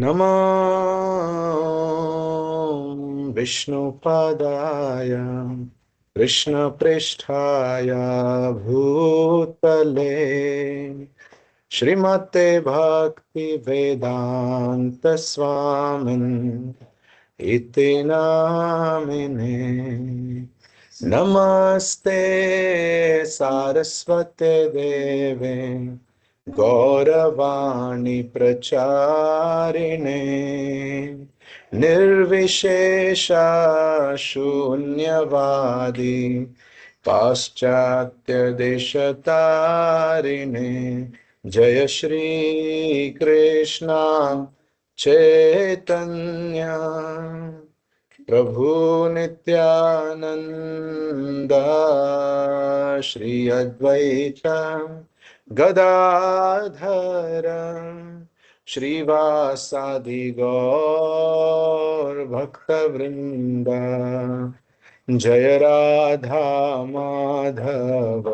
नमो विष्णुपादाय कृष्णपृष्ठाय भूतले श्रीमते भक्ति वेदांत स्वामिन् इति नामिने। नमस्ते सारस्वते देवे गौरवाणी प्रचारिणे निर्विशेषा शून्यवादी पाश्चात्य देशतारिणे। जय श्री कृष्णा चैतन्य प्रभु नित्यानंद श्री अद्वैत गदाधर श्रीवासादि गौर भक्तवृंद। जय राधा माधव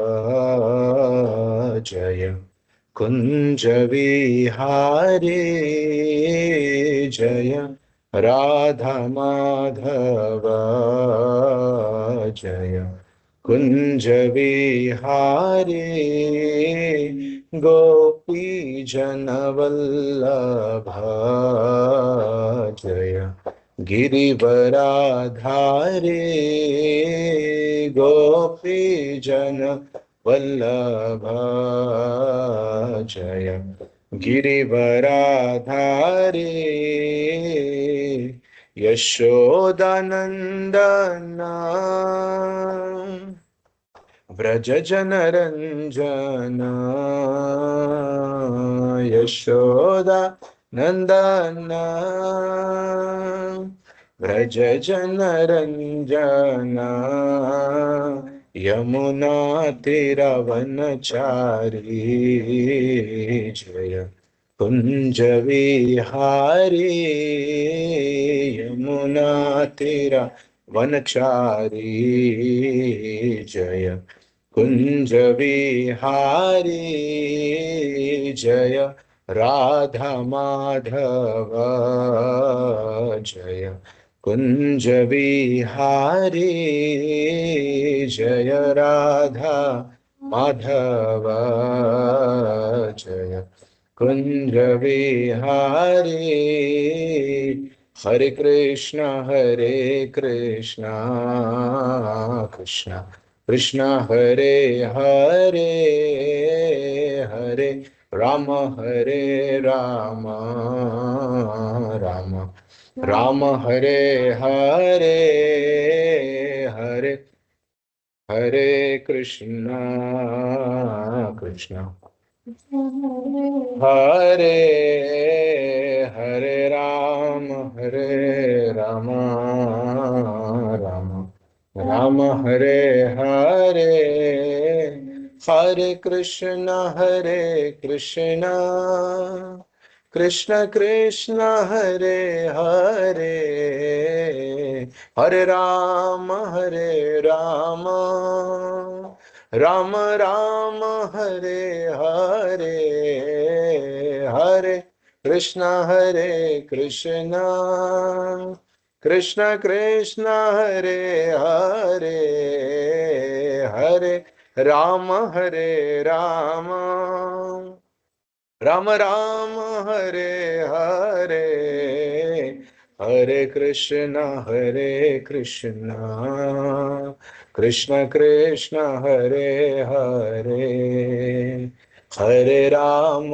जय कुंज विहारी जय राधा माधव जय कुंज विहारी गोपी जनवल्लभ जय गिरिवराधारी गोपी जन वल्लभ जय गिरिवराधारी यशोदानंदन व्रज जनरंजन यशोदा नंदन व्रज जनरंजन यमुना तीरवनचारी जय कुंज विहारी यमुना तीरा वनचारी जय कुंज विहारी जय राधा माधव जय कुंज विहारी जय राधा माधव जय कुंज विहारी। हरे कृष्णा कृष्णा कृष्ण हरे हरे हरे राम राम राम हरे हरे हरे हरे कृष्णा कृष्णा हरे हरे राम राम राम हरे हरे हरे कृष्ण कृष्ण कृष्ण हरे हरे हरे राम राम राम हरे हरे हरे कृष्ण कृष्ण कृष्ण हरे हरे हरे राम राम राम हरे हरे हरे कृष्ण कृष्ण कृष्ण हरे हरे हरे राम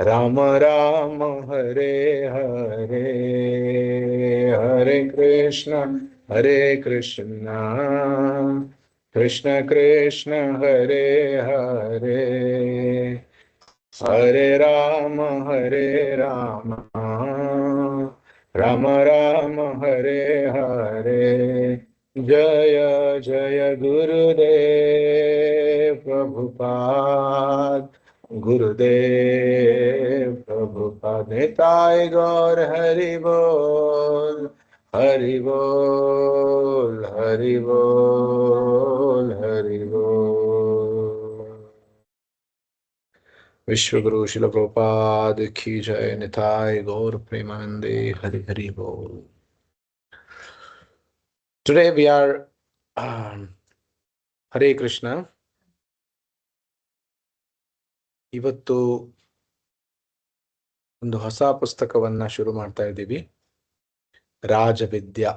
राम राम हरे हरे हरे कृष्ण कृष्ण कृष्ण हरे हरे हरे राम राम राम हरे हरे। जय जय गुरुदेव प्रभुपाद निताय गौर हरि बोल हरि बोल हरि बोल हरि बोल। विश्वगुरु शिल प्रभुपाद की जय। निताय गौर प्रेमानंदे हरि हरि बोल। Today we are Hare Krishna. ಇವತ್ತು ಒಂದು ಹೊಸ ಪುಸ್ತಕವನ್ನ ಶುರು ಮಾಡ್ತಾ ಇದ್ದೀವಿ. ರಾಜವಿದ್ಯಾ.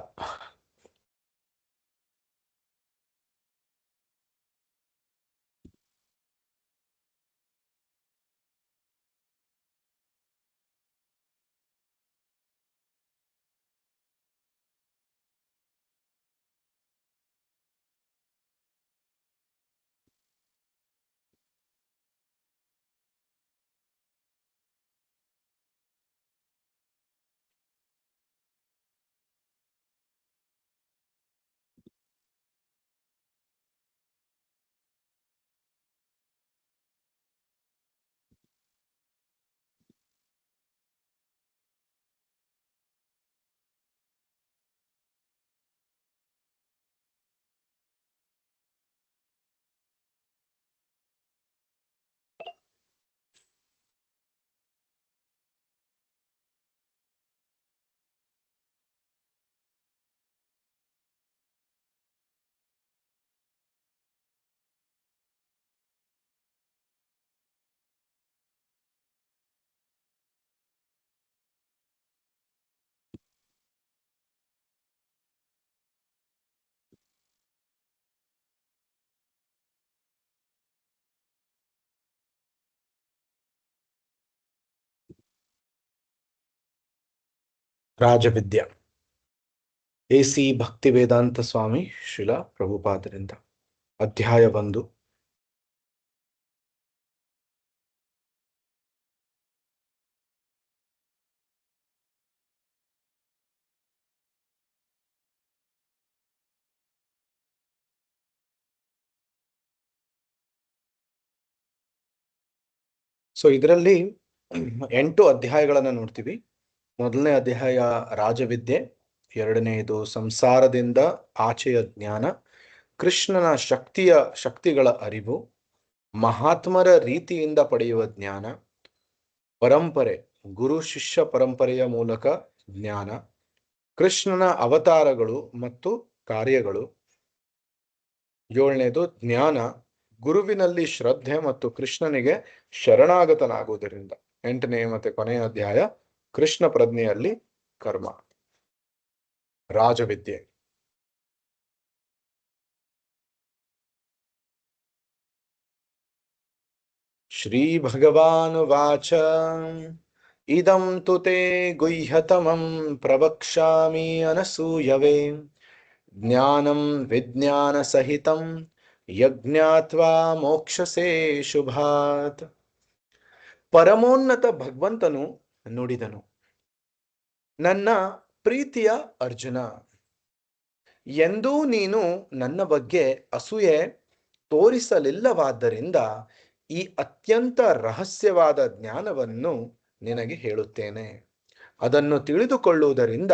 ರಾಜವಿದ್ಯಾ ಎಸಿ ಭಕ್ತಿವೇದಾಂತ ಸ್ವಾಮಿ ಶಿಲ ಪ್ರಭುಪಾದರಿಂದ. ಅಧ್ಯಾಯ 1. ಸೊ ಇದರಲ್ಲಿ 8 ಅಧ್ಯಾಯಗಳನ್ನ ನೋಡ್ತೀವಿ. ಮೊದಲನೇ ಅಧ್ಯಾಯ ರಾಜವಿದ್ಯೆ, ಎರಡನೆಯದು ಸಂಸಾರದಿಂದ ಆಚೆಯ ಜ್ಞಾನ, ಕೃಷ್ಣನ ಶಕ್ತಿಗಳ ಅರಿವು, ಮಹಾತ್ಮರ ರೀತಿಯಿಂದ ಪಡೆಯುವ ಜ್ಞಾನ, ಪರಂಪರೆ ಗುರು ಶಿಷ್ಯ ಪರಂಪರೆಯ ಮೂಲಕ ಜ್ಞಾನ, ಕೃಷ್ಣನ ಅವತಾರಗಳು ಮತ್ತು ಕಾರ್ಯಗಳು, ಏಳನೇದು ಜ್ಞಾನ ಗುರುವಿನಲ್ಲಿ ಶ್ರದ್ಧೆ ಮತ್ತು ಕೃಷ್ಣನಿಗೆ ಶರಣಾಗತನಾಗುವುದರಿಂದ. 8ನೇ ಮತ್ತೆ ಕೊನೆಯ ಅಧ್ಯಾಯ ಕೃಷ್ಣ ಪ್ರಜ್ಞೆಯಲ್ಲಿ ಕರ್ಮ. ರಾಜವಿದ್ಯೆ. ಶ್ರೀ ಭಗವಾನ್ ವಾಚ ಇದಂ ತು ತೇ ಗುಹ್ಯತಮಂ ಪ್ರವಕ್ಷ್ಯಾಮಿ ಅನಸೂಯವೆ ಜ್ಞಾನಂ ವಿಜ್ಞಾನ ಸಹಿತಂ ಯಜ್ಞಾತ್ವಾ ಮೋಕ್ಷಸೇ ಶುಭಾತ್. ಪರಮೋನ್ನತ ಭಗವಂತನು ನುಡಿದನು, ನನ್ನ ಪ್ರೀತಿಯ ಅರ್ಜುನ, ಎಂದೂ ನೀನು ನನ್ನ ಬಗ್ಗೆ ಅಸೂಯೆ ತೋರಿಸಲಿಲ್ಲವಾದ್ದರಿಂದ ಈ ಅತ್ಯಂತ ರಹಸ್ಯವಾದ ಜ್ಞಾನವನ್ನು ನಿನಗೆ ಹೇಳುತ್ತೇನೆ. ಅದನ್ನು ತಿಳಿದುಕೊಳ್ಳುವುದರಿಂದ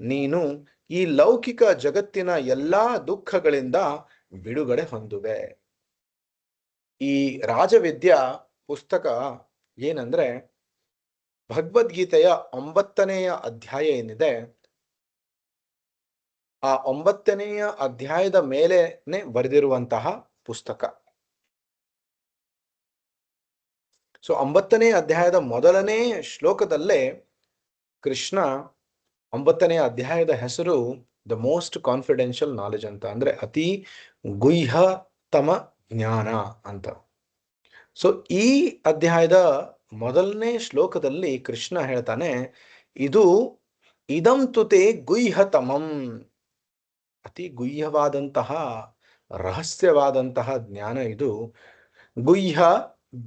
ನೀನು ಈ ಲೌಕಿಕ ಜಗತ್ತಿನ ಎಲ್ಲಾ ದುಃಖಗಳಿಂದ ಬಿಡುಗಡೆ ಹೊಂದುವೆ. ಈ ರಾಜವಿದ್ಯಾ ಪುಸ್ತಕ ಏನಂದ್ರೆ ಭಗವದ್ಗೀತೆಯ 9ನೆಯ ಅಧ್ಯಾಯ ಏನಿದೆ, ಆ 9ನೆಯ ಅಧ್ಯಾಯದ ಮೇಲೆನೆ ಬರೆದಿರುವಂತಹ ಪುಸ್ತಕ. ಸೊ 9ನೇ ಅಧ್ಯಾಯದ ಮೊದಲನೇ ಶ್ಲೋಕದಲ್ಲೇ ಕೃಷ್ಣ 9ನೇ ಅಧ್ಯಾಯದ ಹೆಸರು ದ ಮೋಸ್ಟ್ ಕಾನ್ಫಿಡೆನ್ಷಿಯಲ್ ನಾಲೆಜ್ ಅಂತ, ಅಂದ್ರೆ ಅತಿ ಗುಹ್ಯತಮ ಜ್ಞಾನ ಅಂತ. ಸೊ ಈ ಅಧ್ಯಾಯದ ಮೊದಲನೇ ಶ್ಲೋಕದಲ್ಲಿ ಕೃಷ್ಣ ಹೇಳ್ತಾನೆ, ಇದು ಇದಂ ತುತೆ ಗುಹ್ಯತಮಂ, ಅತಿ ಗುಹ್ಯವಾದಂತಹ ರಹಸ್ಯವಾದಂತಹ ಜ್ಞಾನ ಇದು.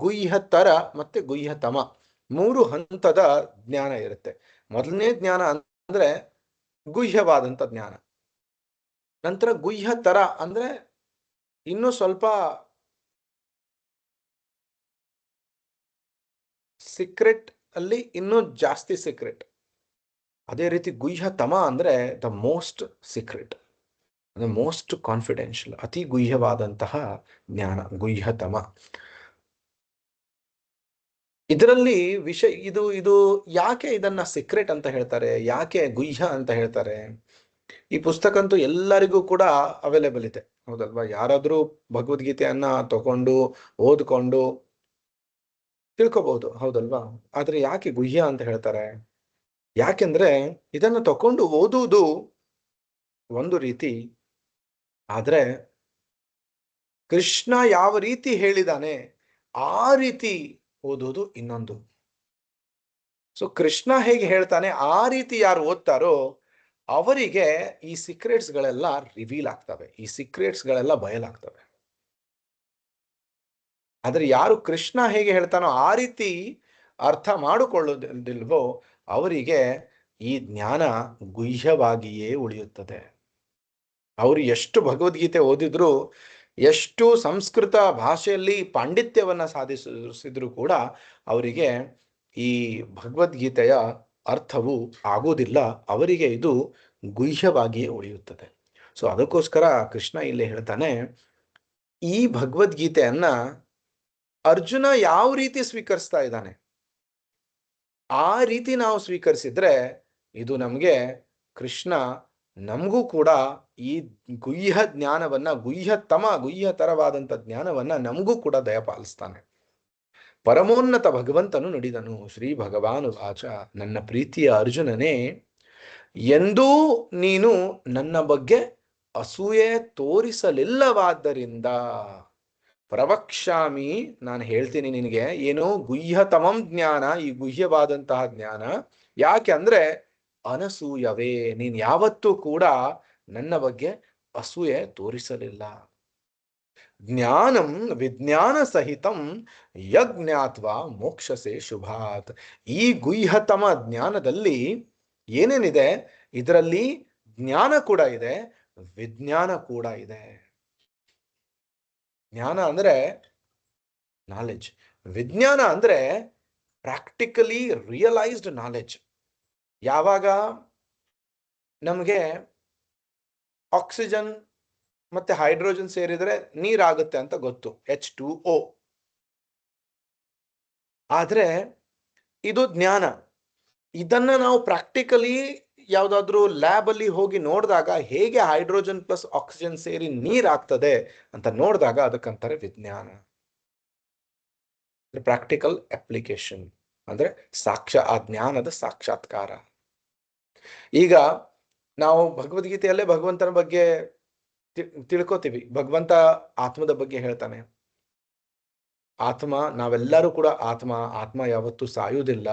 ಗುಹ್ಯತರ ಮತ್ತೆ ಗುಹ್ಯತಮ 3 ಹಂತದ ಜ್ಞಾನ ಇರುತ್ತೆ. ಮೊದಲನೇ ಜ್ಞಾನ ಅಂದ್ರೆ ಗುಹ್ಯವಾದಂತ ಜ್ಞಾನ. ನಂತರ ಗುಹ್ಯತರ ಅಂದ್ರೆ ಇನ್ನು ಸ್ವಲ್ಪ ಸೀಕ್ರೆಟ್ ಅಲ್ಲಿ ಇನ್ನೂ ಜಾಸ್ತಿ ಸೀಕ್ರೆಟ್. ಅದೇ ರೀತಿ ಗುಹ್ಯತಮ ಅಂದ್ರೆ the most secret, the most confidential, ಅತಿ ಗುಹ್ಯವಾದಂತಹ ಜ್ಞಾನ ಗುಹ್ಯತಮ. ಇದರಲ್ಲಿ ವಿಷಯ ಇದು ಇದು ಯಾಕೆ ಇದನ್ನ ಸೀಕ್ರೆಟ್ ಅಂತ ಹೇಳ್ತಾರೆ, ಯಾಕೆ ಗುಹ್ಯ ಅಂತ ಹೇಳ್ತಾರೆ? ಈ ಪುಸ್ತಕ ಅಂತೂ ಎಲ್ಲರಿಗೂ ಕೂಡ ಅವೈಲೇಬಲ್ ಇದೆ, ಹೌದಲ್ವಾ? ಯಾರಾದ್ರೂ ಭಗವದ್ಗೀತೆಯನ್ನ ತಗೊಂಡು ಓದ್ಕೊಂಡು ತಿಳ್ಕೊಬಹುದು, ಹೌದಲ್ವಾ? ಆದ್ರೆ ಯಾಕೆ ಗುಹ್ಯ ಅಂತ ಹೇಳ್ತಾರೆ? ಯಾಕೆಂದ್ರೆ ಇದನ್ನ ತಕೊಂಡು ಓದುವುದು ಒಂದು ರೀತಿ, ಆದ್ರೆ ಕೃಷ್ಣ ಯಾವ ರೀತಿ ಹೇಳಿದಾನೆ ಆ ರೀತಿ ಓದುವುದು ಇನ್ನೊಂದು. ಸೊ ಕೃಷ್ಣ ಹೇಗೆ ಹೇಳ್ತಾನೆ ಆ ರೀತಿ ಯಾರು ಓದ್ತಾರೋ ಅವರಿಗೆ ಈ ಸೀಕ್ರೆಟ್ಸ್ ಗಳೆಲ್ಲ ರಿವೀಲ್ ಆಗ್ತವೆ, ಈ ಸೀಕ್ರೆಟ್ಸ್ ಗಳೆಲ್ಲ ಬಯಲಾಗ್ತವೆ. ಆದ್ರೆ ಯಾರು ಕೃಷ್ಣ ಹೇಗೆ ಹೇಳ್ತಾನೋ ಆ ರೀತಿ ಅರ್ಥ ಮಾಡಿಕೊಳ್ಳೋದಿಲ್ವೋ ಅವರಿಗೆ ಈ ಜ್ಞಾನ ಗುಹ್ಯವಾಗಿಯೇ ಉಳಿಯುತ್ತದೆ. ಅವರು ಎಷ್ಟು ಭಗವದ್ಗೀತೆ ಓದಿದ್ರು, ಎಷ್ಟು ಸಂಸ್ಕೃತ ಭಾಷೆಯಲ್ಲಿ ಪಾಂಡಿತ್ಯವನ್ನ ಸಾಧಿಸಿದ್ರು ಕೂಡ ಅವರಿಗೆ ಈ ಭಗವದ್ಗೀತೆಯ ಅರ್ಥವು ಆಗುವುದಿಲ್ಲ, ಅವರಿಗೆ ಇದು ಗುಹ್ಯವಾಗಿಯೇ ಉಳಿಯುತ್ತದೆ. ಸೊ ಅದಕ್ಕೋಸ್ಕರ ಕೃಷ್ಣ ಇಲ್ಲಿ ಹೇಳ್ತಾನೆ, ಈ ಭಗವದ್ಗೀತೆಯನ್ನ ಅರ್ಜುನ ಯಾವ ರೀತಿ ಸ್ವೀಕರಿಸ್ತಾ ಇದ್ದಾನೆ ಆ ರೀತಿ ನಾವು ಸ್ವೀಕರಿಸಿದ್ರೆ ಇದು ನಮಗೆ ಕೃಷ್ಣ ನಮಗೂ ಕೂಡ ಈ ಗುಹ್ಯ ಜ್ಞಾನವನ್ನ, ಗುಹ್ಯತರವಾದಂಥ ಜ್ಞಾನವನ್ನ ನಮಗೂ ಕೂಡ ದಯಪಾಲಿಸ್ತಾನೆ. ಪರಮೋನ್ನತ ಭಗವಂತನು ನುಡಿದನು, ಶ್ರೀ ಭಗವಾನು ವಾಚ, ನನ್ನ ಪ್ರೀತಿಯ ಅರ್ಜುನನೇ, ಎಂದೂ ನೀನು ನನ್ನ ಬಗ್ಗೆ ಅಸೂಯೆ ತೋರಿಸಲಿಲ್ಲವಾದ್ದರಿಂದ ಪ್ರವಕ್ಷ್ಯಾಮಿ, ನಾನು ಹೇಳ್ತೀನಿ ನಿನಗೆ ಏನು ಗುಹ್ಯತಮಂ ಜ್ಞಾನ, ಈ ಗುಹ್ಯವಾದಂತಹ ಜ್ಞಾನ. ಯಾಕೆ ಅಂದ್ರೆ ಅನಸೂಯವೇ, ನೀನ್ ಯಾವತ್ತೂ ಕೂಡ ನನ್ನ ಬಗ್ಗೆ ಅಸೂಯೆ ತೋರಿಸಲಿಲ್ಲ. ಜ್ಞಾನಂ ವಿಜ್ಞಾನ ಸಹಿತಂ ಯಜ್ಞಾತ್ವಾ ಮೋಕ್ಷಸೆ ಶುಭಾತ್. ಈ ಗುಹ್ಯತಮ ಜ್ಞಾನದಲ್ಲಿ ಏನೇನಿದೆ, ಇದರಲ್ಲಿ ಜ್ಞಾನ ಕೂಡ ಇದೆ, ವಿಜ್ಞಾನ ಕೂಡ ಇದೆ. ಜ್ಞಾನ ಅಂದ್ರೆ ನಾಲೆಡ್ಜ್, ವಿಜ್ಞಾನ ಅಂದ್ರೆ ಪ್ರಾಕ್ಟಿಕಲಿ ರಿಯಲೈಸ್ಡ್ ನಾಲೆಡ್ಜ್. ಯಾವಾಗ ನಮಗೆ ಆಕ್ಸಿಜನ್ ಮತ್ತೆ ಹೈಡ್ರೋಜನ್ ಸೇರಿದ್ರೆ ನೀರಾಗುತ್ತೆ ಅಂತ ಗೊತ್ತು, H2O. ಆದ್ರೆ ಇದು ಜ್ಞಾನ. ಇದನ್ನ ನಾವು ಪ್ರಾಕ್ಟಿಕಲಿ ಯಾವ್ದಾದ್ರು ಲ್ಯಾಬ್ ಅಲ್ಲಿ ಹೋಗಿ ನೋಡಿದಾಗ ಹೇಗೆ ಹೈಡ್ರೋಜನ್ ಪ್ಲಸ್ ಆಕ್ಸಿಜನ್ ಸೇರಿ ನೀರಾಗ್ತದೆ ಅಂತ ನೋಡಿದಾಗ ಅದಕ್ಕಂತಾರೆ ವಿಜ್ಞಾನ. ಪ್ರಾಕ್ಟಿಕಲ್ ಅಪ್ಲಿಕೇಶನ್ ಅಂದ್ರೆ ಆ ಜ್ಞಾನದ ಸಾಕ್ಷಾತ್ಕಾರ. ಈಗ ನಾವು ಭಗವದ್ಗೀತೆಯಲ್ಲೇ ಭಗವಂತನ ಬಗ್ಗೆ ತಿಳ್ಕೊತೀವಿ. ಭಗವಂತ ಆತ್ಮದ ಬಗ್ಗೆ ಹೇಳ್ತಾನೆ. ಆತ್ಮ, ನಾವೆಲ್ಲರೂ ಕೂಡ ಆತ್ಮ ಯಾವತ್ತೂ ಸಾಯುವುದಿಲ್ಲ.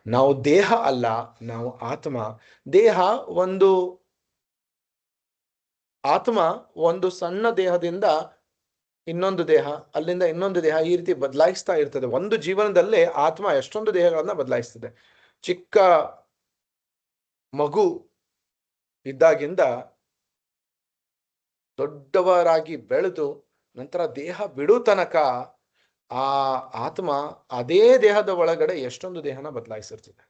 ನಾವು ದೇಹ ಅಲ್ಲ, ನಾವು ಆತ್ಮ. ದೇಹ ಒಂದು, ಆತ್ಮ ಒಂದು ಸಣ್ಣ ದೇಹದಿಂದ ಇನ್ನೊಂದು ದೇಹ, ಅಲ್ಲಿಂದ ಇನ್ನೊಂದು ದೇಹ, ಈ ರೀತಿ ಬದಲಾಯಿಸ್ತಾ ಇರ್ತದೆ. ಒಂದು ಜೀವನದಲ್ಲೇ ಆತ್ಮ ಎಷ್ಟೊಂದು ದೇಹಗಳನ್ನ ಬದಲಾಯಿಸ್ತದೆ. ಚಿಕ್ಕ ಮಗು ಇದ್ದಾಗಿಂದ ದೊಡ್ಡವರಾಗಿ ಬೆಳೆದು ನಂತರ ದೇಹ ಬಿಡು ತನಕ ಆ ಆತ್ಮ ಅದೇ ದೇಹದ ಒಳಗಡೆ ಎಷ್ಟೊಂದು ದೇಹನ ಬದಲಾಯಿಸಿರ್ತದೆ.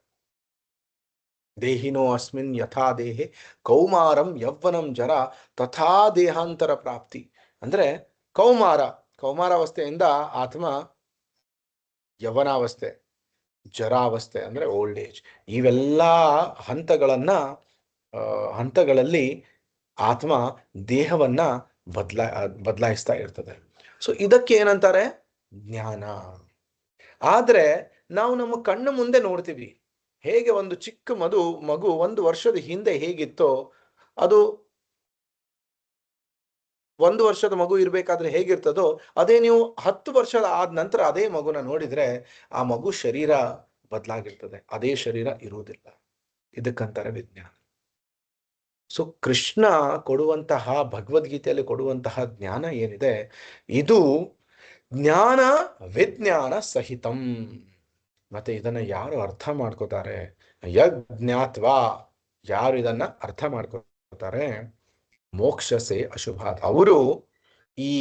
ದೇಹಿನೋ ಅಸ್ಮಿನ್ ಯಥಾ ದೇಹೆ ಕೌಮಾರಂ ಯೌವನಂ ಜರ ತಥಾ ದೇಹಾಂತರ ಪ್ರಾಪ್ತಿ. ಅಂದ್ರೆ ಕೌಮಾರಾವಸ್ಥೆಯಿಂದ ಆತ್ಮ ಯವನಾವಸ್ಥೆ, ಜರಾವಸ್ಥೆ ಅಂದ್ರೆ ಓಲ್ಡ್ ಏಜ್, ಇವೆಲ್ಲ ಹಂತಗಳಲ್ಲಿ ಆತ್ಮ ದೇಹವನ್ನ ಬದಲಾಯಿಸ್ತಾ ಇರ್ತದೆ. ಸೊ ಇದಕ್ಕೆ ಏನಂತಾರೆ? ಜ್ಞಾನ. ಆದ್ರೆ ನಾವು ನಮ್ಮ ಕಣ್ಣು ಮುಂದೆ ನೋಡ್ತೀವಿ, ಹೇಗೆ ಒಂದು ಚಿಕ್ಕ ಮಗು 1 ವರ್ಷದ ಹಿಂದೆ ಹೇಗಿತ್ತೋ ಅದು 1 ವರ್ಷದ ಮಗು ಇರ್ಬೇಕಾದ್ರೆ ಹೇಗಿರ್ತದೋ ಅದೇ ನೀವು 10 ವರ್ಷದ ಆದ ನಂತರ ಅದೇ ಮಗುನ ನೋಡಿದ್ರೆ ಆ ಮಗು ಶರೀರ ಬದಲಾಗಿರ್ತದೆ, ಅದೇ ಶರೀರ ಇರುವುದಿಲ್ಲ. ಇದಕ್ಕಂತಾರೆ ವಿಜ್ಞಾನ. ಸೊ ಕೃಷ್ಣ ಕೊಡುವಂತಹ, ಭಗವದ್ಗೀತೆಯಲ್ಲಿ ಕೊಡುವಂತಹ ಜ್ಞಾನ ಏನಿದೆ, ಇದು ಜ್ಞಾನ ವಿಜ್ಞಾನ ಸಹಿತಂ. ಮತ್ತೆ ಇದನ್ನ ಯಾರು ಅರ್ಥ ಮಾಡ್ಕೋತಾರೆ, ಯಜ್ಞಾತ್ವಾ, ಯಾರು ಇದನ್ನ ಅರ್ಥ ಮಾಡ್ಕೋತಾರೆ, ಮೋಕ್ಷಸೆ ಅಶುಭಾತ್, ಅವರು ಈ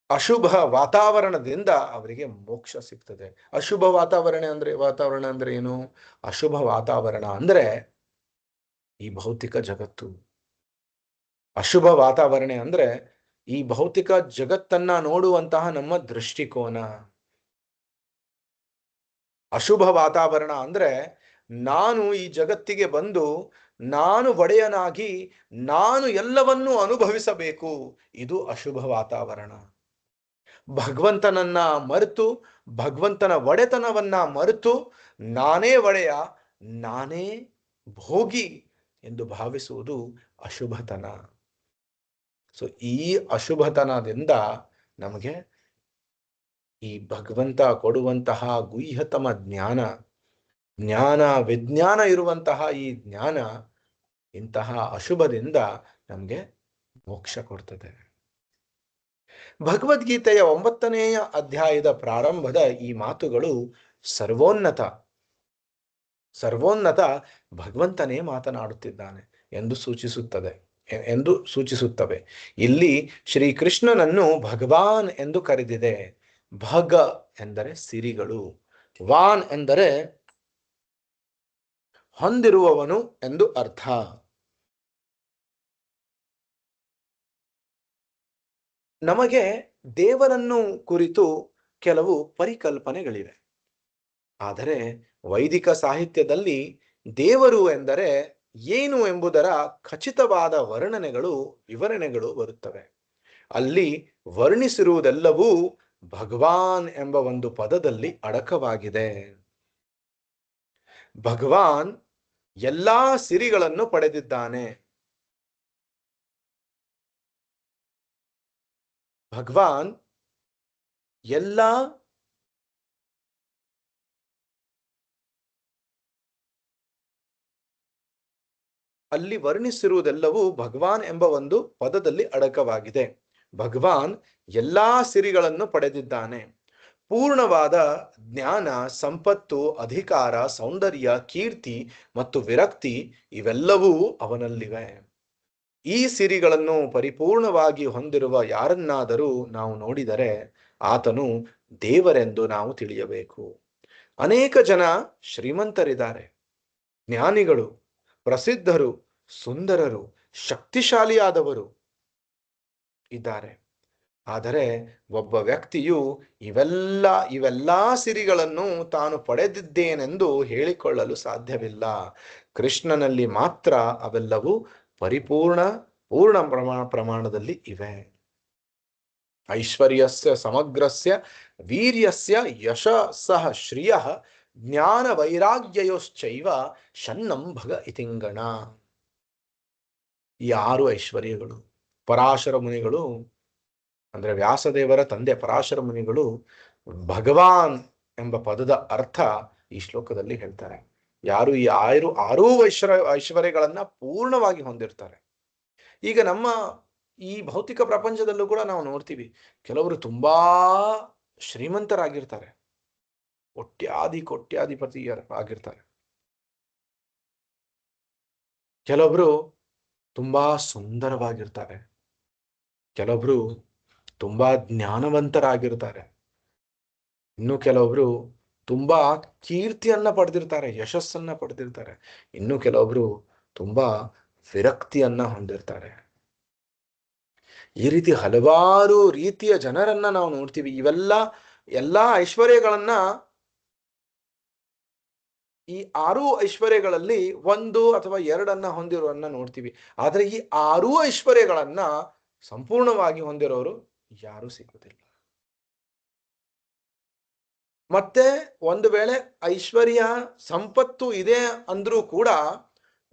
ಅಶುಭ ವಾತಾವರಣದಿಂದ ಅವರಿಗೆ ಮೋಕ್ಷ ಸಿಗ್ತದೆ. ಅಶುಭ ವಾತಾವರಣ ಅಂದ್ರೆ ಏನು? ಅಶುಭ ವಾತಾವರಣ ಅಂದ್ರೆ ಈ ಭೌತಿಕ ಜಗತ್ತು. ಅಶುಭ ವಾತಾವರಣ ಅಂದ್ರೆ ಈ ಭೌತಿಕ ಜಗತ್ತನ್ನ ನೋಡುವಂತಹ ನಮ್ಮ ದೃಷ್ಟಿಕೋನ. ಅಶುಭ ವಾತಾವರಣ ಅಂದ್ರೆ ನಾನು ಈ ಜಗತ್ತಿಗೆ ಬಂದು ನಾನು ಒಡೆಯನಾಗಿ ನಾನು ಎಲ್ಲವನ್ನೂ ಅನುಭವಿಸಬೇಕು. ಇದು ಅಶುಭ ವಾತಾವರಣ. ಭಗವಂತನನ್ನ ಮರೆತು, ಭಗವಂತನ ಒಡೆತನವನ್ನ ಮರೆತು, ನಾನೇ ಒಡೆಯ, ನಾನೇ ಭೋಗಿ ಎಂದು ಭಾವಿಸುವುದು ಅಶುಭತನ. ಸೊ ಈ ಅಶುಭತನದಿಂದ ನಮಗೆ ಈ ಭಗವಂತ ಕೊಡುವಂತಹ ಗುಹ್ಯತಮ ಜ್ಞಾನ, ವಿಜ್ಞಾನ ಇರುವಂತಹ ಈ ಜ್ಞಾನ ಇಂತಹ ಅಶುಭದಿಂದ ನಮಗೆ ಮೋಕ್ಷ ಕೊಡ್ತದೆ. ಭಗವದ್ಗೀತೆಯ 9ನೆಯ ಅಧ್ಯಾಯದ ಪ್ರಾರಂಭದ ಈ ಮಾತುಗಳು ಸರ್ವೋನ್ನತ ಭಗವಂತನೇ ಮಾತನಾಡುತ್ತಿದ್ದಾನೆ ಎಂದು ಸೂಚಿಸುತ್ತವೆ. ಇಲ್ಲಿ ಶ್ರೀಕೃಷ್ಣನನ್ನು ಭಗವಾನ್ ಎಂದು ಕರೆದಿದೆ. ಭಗ ಎಂದರೆ ಸಿರಿಗಳು, ವಾನ್ ಎಂದರೆ ಹೊಂದಿರುವವನು ಎಂದು ಅರ್ಥ. ನಮಗೆ ದೇವರನ್ನು ಕುರಿತು ಕೆಲವು ಪರಿಕಲ್ಪನೆಗಳಿವೆ. ಆದರೆ ವೈದಿಕ ಸಾಹಿತ್ಯದಲ್ಲಿ ದೇವರು ಎಂದರೆ ಏನು ಎಂಬುದರ ಖಚಿತವಾದ ವಿವರಣೆಗಳು ಬರುತ್ತವೆ. ಅಲ್ಲಿ ವರ್ಣಿಸಿರುವುದೆಲ್ಲವೂ ಭಗವಾನ್ ಎಂಬ ಒಂದು ಪದದಲ್ಲಿ ಅಡಕವಾಗಿದೆ. ಭಗವಾನ್ ಎಲ್ಲಾ ಸಿರಿಗಳನ್ನು ಪಡೆದಿದ್ದಾನೆ. ಭಗವಾನ್ ಅಲ್ಲಿ ವರ್ಣಿಸಿರುವುದೆಲ್ಲವೂ ಭಗವಾನ್ ಎಂಬ ಒಂದು ಪದದಲ್ಲಿ ಅಡಕವಾಗಿದೆ. ಭಗವಾನ್ ಎಲ್ಲಾ ಸಿರಿಗಳನ್ನು ಪಡೆದಿದ್ದಾನೆ. ಪೂರ್ಣವಾದ ಜ್ಞಾನ, ಸಂಪತ್ತು, ಅಧಿಕಾರ, ಸೌಂದರ್ಯ, ಕೀರ್ತಿ ಮತ್ತು ವಿರಕ್ತಿ ಇವೆಲ್ಲವೂ ಅವನಲ್ಲಿವೆ. ಈ ಸಿರಿಗಳನ್ನು ಪರಿಪೂರ್ಣವಾಗಿ ಹೊಂದಿರುವ ಯಾರನ್ನಾದರೂ ನಾವು ನೋಡಿದರೆ ಆತನು ದೇವರೆಂದು ನಾವು ತಿಳಿಯಬೇಕು. ಅನೇಕ ಜನ ಶ್ರೀಮಂತರಿದ್ದಾರೆ, ಜ್ಞಾನಿಗಳು, ಪ್ರಸಿದ್ಧರು, ಸುಂದರರು, ಶಕ್ತಿಶಾಲಿಯಾದವರು ಇದ್ದಾರೆ. ಆದರೆ ಒಬ್ಬ ವ್ಯಕ್ತಿಯು ಇವೆಲ್ಲಾ ಸಿರಿಗಳನ್ನು ತಾನು ಪಡೆದಿದ್ದೇನೆಂದು ಹೇಳಿಕೊಳ್ಳಲು ಸಾಧ್ಯವಿಲ್ಲ. ಕೃಷ್ಣನಲ್ಲಿ ಮಾತ್ರ ಅವೆಲ್ಲವೂ ಪೂರ್ಣ ಪ್ರಮಾಣದಲ್ಲಿ ಇವೆ. ಐಶ್ವರ್ಯಸ್ಯ ಸಮಗ್ರಸ್ಯ ವೀರ್ಯಸ್ಯ ಯಶಸ್ಸಃ ಶ್ರಿಯಃ ಜ್ಞಾನ ವೈರಾಗ್ಯಯೋಶ್ಚೈವ ಶನ್ನಂ ಭಗ ಇತಿಂಗಣ. ಈ 6 ಐಶ್ವರ್ಯಗಳು ಪರಾಶರ ಮುನಿಗಳು, ಅಂದ್ರೆ ವ್ಯಾಸದೇವರ ತಂದೆ ಪರಾಶರ ಮುನಿಗಳು ಭಗವಾನ್ ಎಂಬ ಪದದ ಅರ್ಥ ಈ ಶ್ಲೋಕದಲ್ಲಿ ಹೇಳ್ತಾರೆ. ಯಾರು ಈ ಆರೂ ಐಶ್ವರ್ಯಗಳನ್ನ ಪೂರ್ಣವಾಗಿ ಹೊಂದಿರ್ತಾರೆ. ಈಗ ನಮ್ಮ ಈ ಭೌತಿಕ ಪ್ರಪಂಚದಲ್ಲೂ ಕೂಡ ನಾವು ನೋಡ್ತೀವಿ, ಕೆಲವರು ತುಂಬಾ ಶ್ರೀಮಂತರಾಗಿರ್ತಾರೆ, ಕೋಟ್ಯಾಧಿಪತಿಯರಾಗಿರ್ತಾರೆ. ಕೆಲವೊಬ್ರು ತುಂಬಾ ಸುಂದರವಾಗಿರ್ತಾರೆ, ಕೆಲವೊಬ್ರು ತುಂಬಾ ಜ್ಞಾನವಂತರಾಗಿರ್ತಾರೆ, ಇನ್ನು ಕೆಲವೊಬ್ರು ತುಂಬಾ ಕೀರ್ತಿಯನ್ನ ಪಡೆದಿರ್ತಾರೆ, ಯಶಸ್ಸನ್ನ ಪಡೆದಿರ್ತಾರೆ, ಇನ್ನು ಕೆಲವೊಬ್ರು ತುಂಬಾ ವಿರಕ್ತಿಯನ್ನ ಹೊಂದಿರ್ತಾರೆ. ಈ ರೀತಿ ಹಲವಾರು ರೀತಿಯ ಜನರನ್ನ ನಾವು ನೋಡ್ತೀವಿ. ಎಲ್ಲಾ ಐಶ್ವರ್ಯಗಳನ್ನ, ಈ 6 ಐಶ್ವರ್ಯಗಳಲ್ಲಿ 1 ಅಥವಾ 2 ಹೊಂದಿರೋರನ್ನ ನೋಡ್ತೀವಿ. ಆದ್ರೆ ಈ 6 ಐಶ್ವರ್ಯಗಳನ್ನ ಸಂಪೂರ್ಣವಾಗಿ ಹೊಂದಿರೋರು ಯಾರೂ ಸಿಗುವುದಿಲ್ಲ. ಮತ್ತೆ ಒಂದು ವೇಳೆ ಐಶ್ವರ್ಯ ಸಂಪತ್ತು ಇದೆ ಅಂದ್ರೂ ಕೂಡ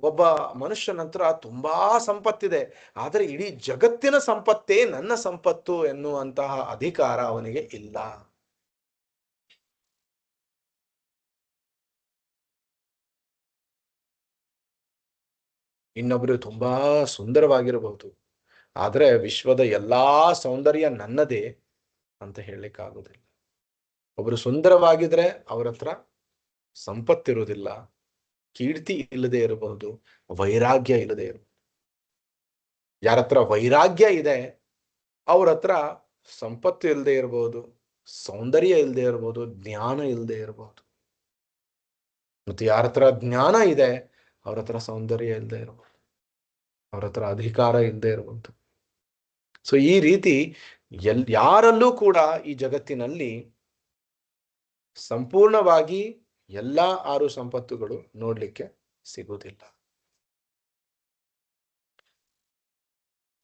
ಒಬ್ಬ ಮನುಷ್ಯನ ಹತ್ರ ತುಂಬಾ ಸಂಪತ್ತಿದೆ, ಆದರೆ ಇಡೀ ಜಗತ್ತಿನ ಸಂಪತ್ತೇ ನನ್ನ ಸಂಪತ್ತು ಎನ್ನುವಂತಹ ಅಧಿಕಾರ ಅವನಿಗೆ ಇಲ್ಲ. ಇನ್ನೊಬ್ರು ತುಂಬಾ ಸುಂದರವಾಗಿರಬಹುದು, ಆದ್ರೆ ವಿಶ್ವದ ಎಲ್ಲಾ ಸೌಂದರ್ಯ ನನ್ನದೇ ಅಂತ ಹೇಳಲಿಕ್ಕಾಗೋದಿಲ್ಲ. ಒಬ್ರು ಸುಂದರವಾಗಿದ್ರೆ ಅವ್ರ ಹತ್ರ ಸಂಪತ್ತಿರುವುದಿಲ್ಲ, ಕೀರ್ತಿ ಇಲ್ಲದೆ ಇರಬಹುದು, ವೈರಾಗ್ಯ ಇಲ್ಲದೆ ಇರಬಹುದು. ಯಾರ ಹತ್ರ ವೈರಾಗ್ಯ ಇದೆ ಅವ್ರ ಹತ್ರ ಸಂಪತ್ತು ಇಲ್ಲದೆ ಇರಬಹುದು, ಸೌಂದರ್ಯ ಇಲ್ಲದೆ ಇರಬಹುದು, ಜ್ಞಾನ ಇಲ್ಲದೆ ಇರಬಹುದು. ಮತ್ತೆ ಯಾರ ಹತ್ರ ಜ್ಞಾನ ಇದೆ ಅವ್ರ ಹತ್ರ ಸೌಂದರ್ಯ ಇಲ್ಲದೆ ಇರಬಹುದು, ಅವ್ರ ಹತ್ರ ಅಧಿಕಾರ ಇಲ್ಲದೆ ಇರಬಹುದು. ಸೊ ಈ ರೀತಿ ಯಾರಲ್ಲೂ ಕೂಡ ಈ ಜಗತ್ತಿನಲ್ಲಿ ಸಂಪೂರ್ಣವಾಗಿ ಎಲ್ಲಾ 6 ಸಂಪತ್ತುಗಳು ನೋಡ್ಲಿಕ್ಕೆ ಸಿಗುವುದಿಲ್ಲ.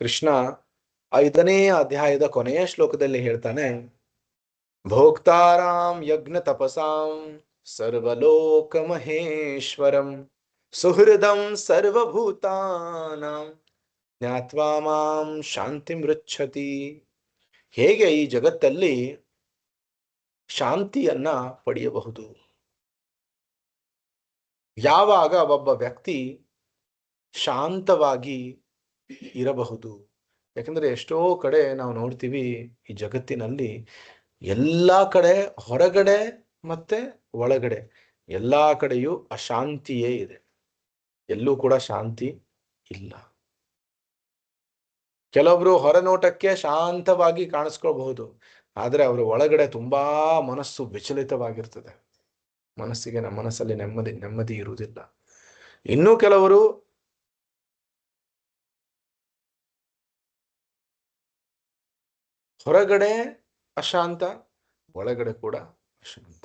ಕೃಷ್ಣ 5ನೇ ಅಧ್ಯಾಯದ ಕೊನೆಯ ಶ್ಲೋಕದಲ್ಲಿ ಹೇಳ್ತಾನೆ, ಭೋಕ್ತಾರಾಂ ಯಜ್ಞ ತಪಸಾಂ ಸರ್ವಲೋಕ ಮಹೇಶ್ವರಂ ಸುಹೃದಂ ಸರ್ವಭೂತಾನಾಂ ಜ್ಞಾತ್ವಾ ಮಾಂ ಶಾಂತಿ ಮೃಚ್ಛತಿ. ಹೇಗೆ ಈ ಜಗತ್ತಲ್ಲಿ ಶಾಂತಿಯನ್ನ ಪಡೆಯಬಹುದು? ಯಾವಾಗ ಒಬ್ಬ ವ್ಯಕ್ತಿ ಶಾಂತವಾಗಿ ಇರಬಹುದು? ಯಾಕಂದ್ರೆ ಎಷ್ಟೋ ಕಡೆ ನಾವು ನೋಡ್ತೀವಿ ಈ ಜಗತ್ತಿನಲ್ಲಿ, ಎಲ್ಲಾ ಕಡೆ ಹೊರಗಡೆ ಮತ್ತೆ ಒಳಗಡೆ ಎಲ್ಲಾ ಕಡೆಯೂ ಅಶಾಂತಿಯೇ ಇದೆ. ಎಲ್ಲೂ ಕೂಡ ಶಾಂತಿ ಇಲ್ಲ. ಕೆಲವೊಬ್ರು ಹೊರನೋಟಕ್ಕೆ ಶಾಂತವಾಗಿ ಕಾಣಿಸ್ಕೊಳ್ಬಹುದು, ಆದ್ರೆ ಅವರ ಒಳಗಡೆ ತುಂಬಾ ಮನಸ್ಸು ವಿಚಲಿತವಾಗಿರ್ತದೆ. ಮನಸ್ಸಲ್ಲಿ ನೆಮ್ಮದಿ ಇರುವುದಿಲ್ಲ. ಇನ್ನು ಕೆಲವರು ಹೊರಗಡೆ ಅಶಾಂತ, ಒಳಗಡೆ ಕೂಡ ಅಶಾಂತ.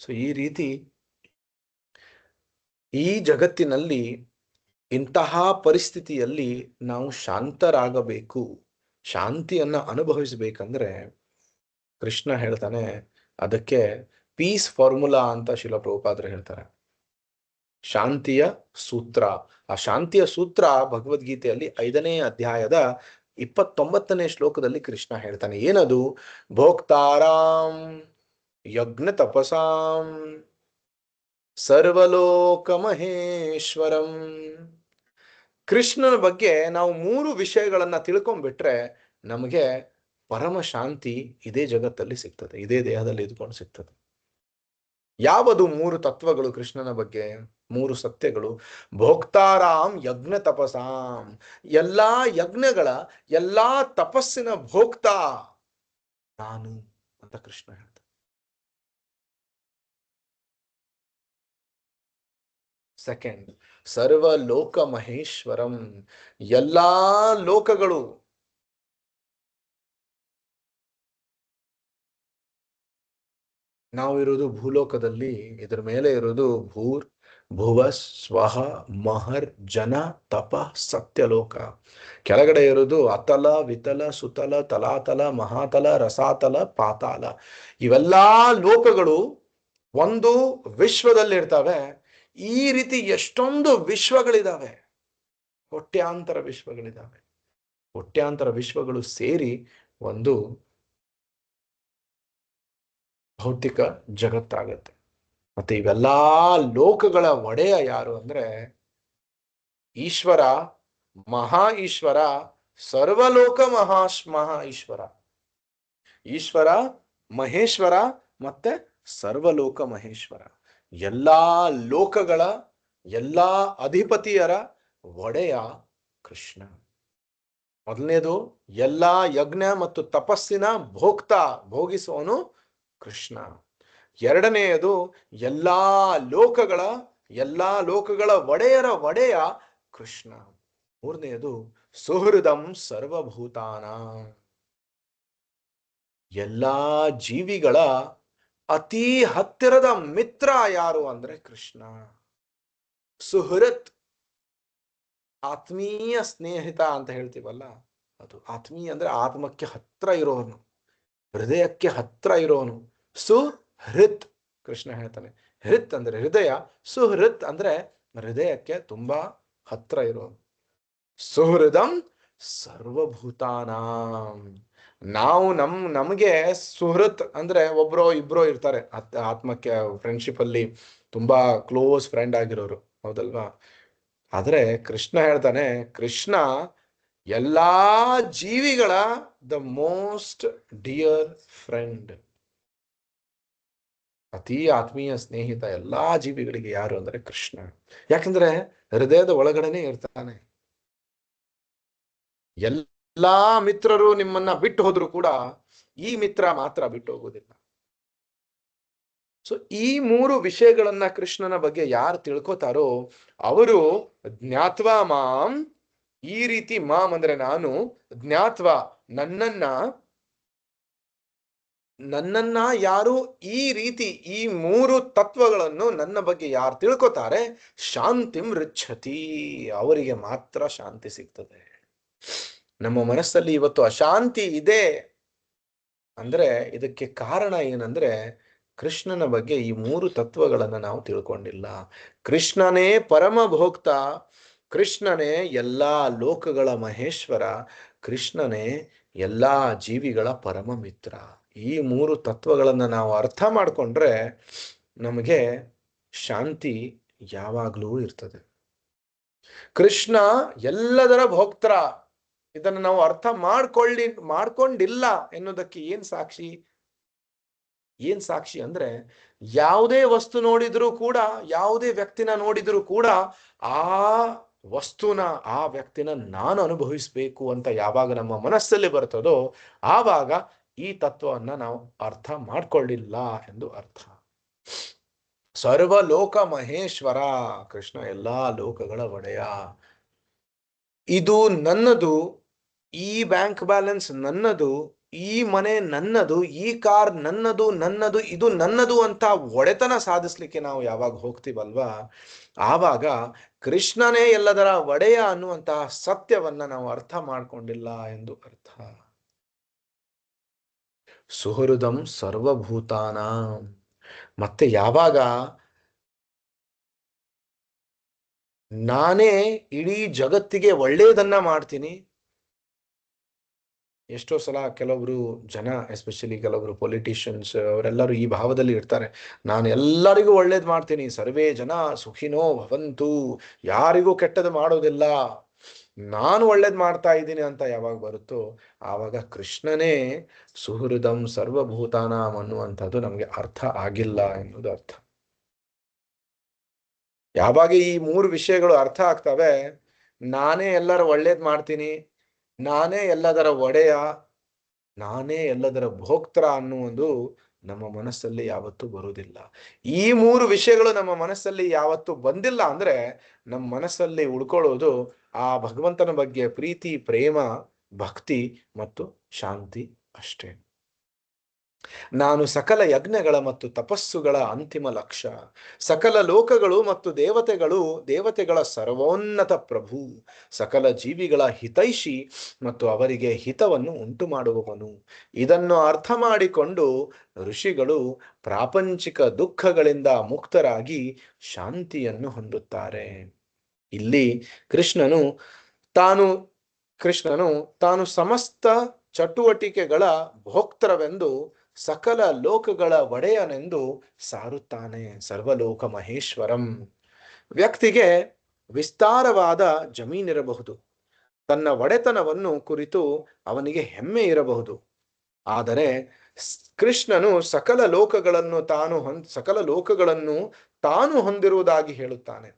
ಸೊ ಈ ರೀತಿ ಈ ಜಗತ್ತಿನಲ್ಲಿ ಇಂತಹ ಪರಿಸ್ಥಿತಿಯಲ್ಲಿ ನಾವು ಶಾಂತರಾಗಬೇಕು, ಶಾಂತಿಯನ್ನ ಅನುಭವಿಸಬೇಕಂದ್ರೆ ಕೃಷ್ಣ ಹೇಳ್ತಾನೆ, ಅದಕ್ಕೆ ಪೀಸ್ ಫಾರ್ಮುಲಾ ಅಂತ ಶಿಲ ಪ್ರಭುಪಾದರು ಹೇಳ್ತಾರೆ. ಶಾಂತಿಯ ಸೂತ್ರ. ಆ ಶಾಂತಿಯ ಸೂತ್ರ ಭಗವದ್ಗೀತೆಯಲ್ಲಿ 5ನೇ ಅಧ್ಯಾಯದ 29ನೇ ಶ್ಲೋಕದಲ್ಲಿ ಕೃಷ್ಣ ಹೇಳ್ತಾನೆ. ಏನದು? ಭೋಕ್ತಾರಾಂ ಯಜ್ಞ ತಪಸಾಂ ಸರ್ವಲೋಕ ಮಹೇಶ್ವರಂ. ಕೃಷ್ಣನ ಬಗ್ಗೆ ನಾವು 3 ವಿಷಯಗಳನ್ನ ತಿಳ್ಕೊಂಡ್ಬಿಟ್ರೆ ನಮಗೆ ಪರಮ ಶಾಂತಿ ಇದೇ ಜಗತ್ತಲ್ಲಿ ಸಿಗ್ತದೆ, ಇದೇ ದೇಹದಲ್ಲಿ ಇದ್ಕೊಂಡು ಸಿಗ್ತದೆ. ಯಾವುದು 3 ತತ್ವಗಳು ಕೃಷ್ಣನ ಬಗ್ಗೆ? 3 ಸತ್ಯಗಳು. ಭೋಕ್ತಾರಾಂ ಯಜ್ಞ ತಪಸಾಂ, ಎಲ್ಲಾ ಯಜ್ಞಗಳ ಎಲ್ಲಾ ತಪಸ್ಸಿನ ಭೋಕ್ತಾ ನಾನು ಅಂತ ಕೃಷ್ಣ ಹೇಳ್ತಾನೆ. ಸೆಕೆಂಡ್, ಸರ್ವ ಲೋಕ ಮಹೇಶ್ವರಂ, ಎಲ್ಲಾ ಲೋಕಗಳು, ನಾವಿರೋದು ಭೂಲೋಕದಲ್ಲಿ, ಇದರ ಮೇಲೆ ಇರೋದು ಭೂರ್ ಭುವ ಸ್ವಹ ಮಹರ್ ಜನ ತಪ ಸತ್ಯಲೋಕ. ಕೆಳಗಡೆ ಇರೋದು ಅತಲ ವಿತಲ ಸುತಲ ತಲಾತಲ ಮಹಾತಲ ರಸಾತಲ ಪಾತಾಲ. ಇವೆಲ್ಲಾ ಲೋಕಗಳು ಒಂದು ವಿಶ್ವದಲ್ಲಿರ್ತವೆ. ಈ ರೀತಿ ಎಷ್ಟೊಂದು ವಿಶ್ವಗಳಿದಾವೆ, ಕೋಟ್ಯಾಂತರ ವಿಶ್ವಗಳಿದಾವೆ. ಕೋಟ್ಯಾಂತರ ವಿಶ್ವಗಳು ಸೇರಿ ಒಂದು ಭೌತಿಕ ಜಗತ್ತಾಗತ್ತೆ. ಮತ್ತೆ ಇವೆಲ್ಲಾ ಲೋಕಗಳ ಒಡೆಯ ಯಾರು ಅಂದ್ರೆ ಈಶ್ವರ, ಮಹಾ ಈಶ್ವರ, ಸರ್ವಲೋಕ ಮಹಾ ಈಶ್ವರ. ಈಶ್ವರ, ಮಹೇಶ್ವರ ಮತ್ತೆ ಸರ್ವಲೋಕ ಮಹೇಶ್ವರ. ಎಲ್ಲಾ ಲೋಕಗಳ ಎಲ್ಲಾ ಅಧಿಪತಿಯರ ಒಡೆಯ ಕೃಷ್ಣ. ಮೊದಲನೇದು, ಎಲ್ಲಾ ಯಜ್ಞ ಮತ್ತು ತಪಸ್ಸಿನ ಭೋಗಿಸುವವನು ಕೃಷ್ಣ. ಎರಡನೆಯದು, ಎಲ್ಲಾ ಲೋಕಗಳ ಒಡೆಯ ಕೃಷ್ಣ. ಮೂರನೆಯದು, ಸುಹೃದಂ ಸರ್ವಭೂತಾನ, ಎಲ್ಲಾ ಜೀವಿಗಳ ಅತಿ ಹತ್ತಿರದ ಮಿತ್ರ ಯಾರು ಅಂದ್ರೆ ಕೃಷ್ಣ. ಸುಹೃತ್, ಆತ್ಮೀಯ ಸ್ನೇಹಿತ ಅಂತ ಹೇಳ್ತೀವಲ್ಲ ಅದು. ಆತ್ಮೀಯ ಅಂದ್ರೆ ಆತ್ಮಕ್ಕೆ ಹತ್ರ ಇರೋನು, ಹೃದಯಕ್ಕೆ ಹತ್ರ ಇರೋನು. ಸುಹೃತ್ ಕೃಷ್ಣ ಹೇಳ್ತಾನೆ. ಹೃತ್ ಅಂದ್ರೆ ಹೃದಯ, ಸುಹೃತ್ ಅಂದ್ರೆ ಹೃದಯಕ್ಕೆ ತುಂಬಾ ಹತ್ರ ಇರೋನು. ಸುಹೃದಂ ಸರ್ವಭೂತಾನಾಂ, ನಾವು ನಮಗೆ ಸುಹೃತ್ ಅಂದ್ರೆ ಒಬ್ರೋ ಇಬ್ರೋ ಇರ್ತಾರೆ ಆತ್ಮಕ್ಕೆ, ಫ್ರೆಂಡ್ಶಿಪ್ ಅಲ್ಲಿ ತುಂಬಾ ಕ್ಲೋಸ್ ಫ್ರೆಂಡ್ ಆಗಿರೋರು, ಹೌದಲ್ವಾ? ಆದ್ರೆ ಕೃಷ್ಣ ಹೇಳ್ತಾನೆ, ಕೃಷ್ಣ ಎಲ್ಲಾ ಜೀವಿಗಳ ದ ಮೋಸ್ಟ್ ಡಿಯರ್ ಫ್ರೆಂಡ್, ಅತಿ ಆತ್ಮೀಯ ಸ್ನೇಹಿತ ಎಲ್ಲಾ ಜೀವಿಗಳಿಗೆ ಯಾರು ಅಂದ್ರೆ ಕೃಷ್ಣ. ಯಾಕಂದ್ರೆ ಹೃದಯದ ಒಳಗಡೆನೆ ಇರ್ತಾನೆ. ಎಲ್ಲಾ ಮಿತ್ರರು ನಿಮ್ಮನ್ನ ಬಿಟ್ಟು ಹೋದ್ರು ಕೂಡ ಈ ಮಿತ್ರ ಮಾತ್ರ ಬಿಟ್ಟು ಹೋಗುದಿಲ್ಲ. ಸೊ ಈ 3 ವಿಷಯಗಳನ್ನ ಕೃಷ್ಣನ ಬಗ್ಗೆ ಯಾರು ತಿಳ್ಕೊತಾರೋ ಅವರು ಜ್ಞಾತ್ವಾ ಮಾಂ, ಈ ರೀತಿ ಮಾಂ ಅಂದ್ರೆ ನಾನು, ಜ್ಞಾತ್ವಾ ನನ್ನನ್ನ, ನನ್ನನ್ನ ಯಾರು ಈ ರೀತಿ ಈ ಮೂರು ತತ್ವಗಳನ್ನು ನನ್ನ ಬಗ್ಗೆ ಯಾರು ತಿಳ್ಕೊತಾರೆ, ಶಾಂತಿಂ ರಿಚ್ಛತಿ, ಅವರಿಗೆ ಮಾತ್ರ ಶಾಂತಿ ಸಿಗ್ತದೆ. ನಮ್ಮ ಮನಸ್ಸಲ್ಲಿ ಇವತ್ತು ಅಶಾಂತಿ ಇದೆ ಅಂದ್ರೆ ಇದಕ್ಕೆ ಕಾರಣ ಏನಂದ್ರೆ, ಕೃಷ್ಣನ ಬಗ್ಗೆ ಈ ಮೂರು ತತ್ವಗಳನ್ನ ನಾವು ತಿಳ್ಕೊಂಡಿಲ್ಲ. ಕೃಷ್ಣನೇ ಪರಮ ಭೋಕ್ತ, ಕೃಷ್ಣನೇ ಎಲ್ಲಾ ಲೋಕಗಳ ಮಹೇಶ್ವರ, ಕೃಷ್ಣನೇ ಎಲ್ಲಾ ಜೀವಿಗಳ ಪರಮ ಮಿತ್ರ. ಈ ಮೂರು ತತ್ವಗಳನ್ನ ನಾವು ಅರ್ಥ ಮಾಡಿಕೊಂಡ್ರೆ ನಮಗೆ ಶಾಂತಿ ಯಾವಾಗಲೂ ಇರ್ತದೆ. ಕೃಷ್ಣ ಎಲ್ಲದರ ಭೋಕ್ತರ, ಇದನ್ನು ನಾವು ಅರ್ಥ ಮಾಡ್ಕೊಂಡಿಲ್ಲ ಎನ್ನುವುದಕ್ಕೆ ಏನ್ ಸಾಕ್ಷಿ ಅಂದ್ರೆ, ಯಾವುದೇ ವಸ್ತು ನೋಡಿದ್ರು ಕೂಡ, ಯಾವುದೇ ವ್ಯಕ್ತಿನ ನೋಡಿದ್ರು ಕೂಡ ಆ ವಸ್ತುನ, ಆ ವ್ಯಕ್ತಿನ ನಾನು ಅನುಭವಿಸ್ಬೇಕು ಅಂತ ಯಾವಾಗ ನಮ್ಮ ಮನಸ್ಸಲ್ಲಿ ಬರ್ತದೋ ಆವಾಗ ಈ ತತ್ವವನ್ನ ನಾವು ಅರ್ಥ ಮಾಡ್ಕೊಳ್ಳಿಲ್ಲ ಎಂದು ಅರ್ಥ. ಸರ್ವಲೋಕ ಮಹೇಶ್ವರ, ಕೃಷ್ಣ ಎಲ್ಲಾ ಲೋಕಗಳ ಒಡೆಯ. ಇದು ನನ್ನದು, ಈ ಬ್ಯಾಂಕ್ ಬ್ಯಾಲೆನ್ಸ್ ನನ್ನದು, ಈ ಮನೆ ನನ್ನದು, ಈ ಕಾರ್ ನನ್ನದು, ಇದು ನನ್ನದು ಅಂತ ಒಡೆತನ ಸಾಧಿಸ್ಲಿಕ್ಕೆ ನಾವು ಯಾವಾಗ ಹೋಗ್ತೀವಲ್ವಾ, ಆವಾಗ ಕೃಷ್ಣನೇ ಎಲ್ಲದರ ಒಡೆಯ ಅನ್ನುವಂತಹ ಸತ್ಯವನ್ನ ನಾವು ಅರ್ಥ ಮಾಡ್ಕೊಂಡಿಲ್ಲ ಎಂದು ಅರ್ಥ. ಸುಹೃದಂ ಸರ್ವಭೂತಾನ, ಮತ್ತೆ ಯಾವಾಗ ನಾನೇ ಇಡೀ ಜಗತ್ತಿಗೆ ಒಳ್ಳೆಯದನ್ನ ಮಾಡ್ತೀನಿ, ಎಷ್ಟೋ ಸಲ ಕೆಲವರು ಜನ, ಎಸ್ಪೆಷಲಿ ಕೆಲವರು ಪೊಲಿಟಿಷಿಯನ್ಸ್, ಅವರೆಲ್ಲರೂ ಈ ಭಾವದಲ್ಲಿ ಇರ್ತಾರೆ, ನಾನು ಎಲ್ಲರಿಗೂ ಒಳ್ಳೇದು ಮಾಡ್ತೀನಿ, ಸರ್ವೇ ಜನ ಸುಖಿನೋ ಭವಂತು, ಯಾರಿಗೂ ಕೆಟ್ಟದ್ದು ಮಾಡೋದಿಲ್ಲ, ನಾನು ಒಳ್ಳೇದು ಮಾಡ್ತಾ ಇದ್ದೀನಿ ಅಂತ ಯಾವಾಗ ಬರುತ್ತೋ ಆವಾಗ ಕೃಷ್ಣನೇ ಸುಹೃದಂ ಸರ್ವಭೂತಾನಾಂ ಅನ್ನುವಂಥದ್ದು ನಮಗೆ ಅರ್ಥ ಆಗಿಲ್ಲ ಎನ್ನುವುದು ಅರ್ಥ. ಯಾವಾಗ ಈ ಮೂರು ವಿಷಯಗಳು ಅರ್ಥ ಆಗ್ತವೆ, ನಾನೇ ಎಲ್ಲರ ಒಳ್ಳೇದು ಮಾಡ್ತೀನಿ, ನಾನೇ ಎಲ್ಲದರ ಒಡೆಯ, ನಾನೇ ಎಲ್ಲದರ ಭೋಕ್ತರ ಅನ್ನುವುದು ನಮ್ಮ ಮನಸ್ಸಲ್ಲಿ ಯಾವತ್ತೂ ಬರುವುದಿಲ್ಲ. ಈ ಮೂರು ವಿಷಯಗಳು ನಮ್ಮ ಮನಸ್ಸಲ್ಲಿ ಯಾವತ್ತೂ ಬಂದಿಲ್ಲ ಅಂದ್ರೆ ನಮ್ಮ ಮನಸ್ಸಲ್ಲಿ ಉಳ್ಕೊಳ್ಳೋದು ಆ ಭಗವಂತನ ಬಗ್ಗೆ ಪ್ರೀತಿ, ಪ್ರೇಮ, ಭಕ್ತಿ ಮತ್ತು ಶಾಂತಿ ಅಷ್ಟೇ. ನಾನು ಸಕಲ ಯಜ್ಞಗಳ ಮತ್ತು ತಪಸ್ಸುಗಳ ಅಂತಿಮ ಲಕ್ಷ್ಯ, ಸಕಲ ಲೋಕಗಳು ಮತ್ತು ದೇವತೆಗಳ ಸರ್ವೋನ್ನತ ಪ್ರಭು, ಸಕಲ ಜೀವಿಗಳ ಹಿತೈಷಿ ಮತ್ತು ಅವರಿಗೆ ಹಿತವನ್ನು ಉಂಟು ಮಾಡುವವನು. ಇದನ್ನು ಅರ್ಥ ಮಾಡಿಕೊಂಡು ಋಷಿಗಳು ಪ್ರಾಪಂಚಿಕ ದುಃಖಗಳಿಂದ ಮುಕ್ತರಾಗಿ ಶಾಂತಿಯನ್ನು ಹೊಂದುತ್ತಾರೆ. ಇಲ್ಲಿ ಕೃಷ್ಣನು ತಾನು ಸಮಸ್ತ ಚಟುವಟಿಕೆಗಳ ಭೋಕ್ತರವೆಂದು, ಸಕಲ ಲೋಕಗಳ ಒಡೆಯನೆಂದು ಸಾರುತ್ತಾನೆ. ಸರ್ವಲೋಕ ಮಹೇಶ್ವರಂ. ವ್ಯಕ್ತಿಗೆ ವಿಸ್ತಾರವಾದ ಜಮೀನಿರಬಹುದು, ತನ್ನ ಒಡೆತನವನ್ನು ಕುರಿತು ಅವನಿಗೆ ಹೆಮ್ಮೆ ಇರಬಹುದು, ಆದರೆ ಕೃಷ್ಣನು ಸಕಲ ಲೋಕಗಳನ್ನು ತಾನು ಹೊಂದಿರುವುದಾಗಿ ಹೇಳುತ್ತಾನೆ.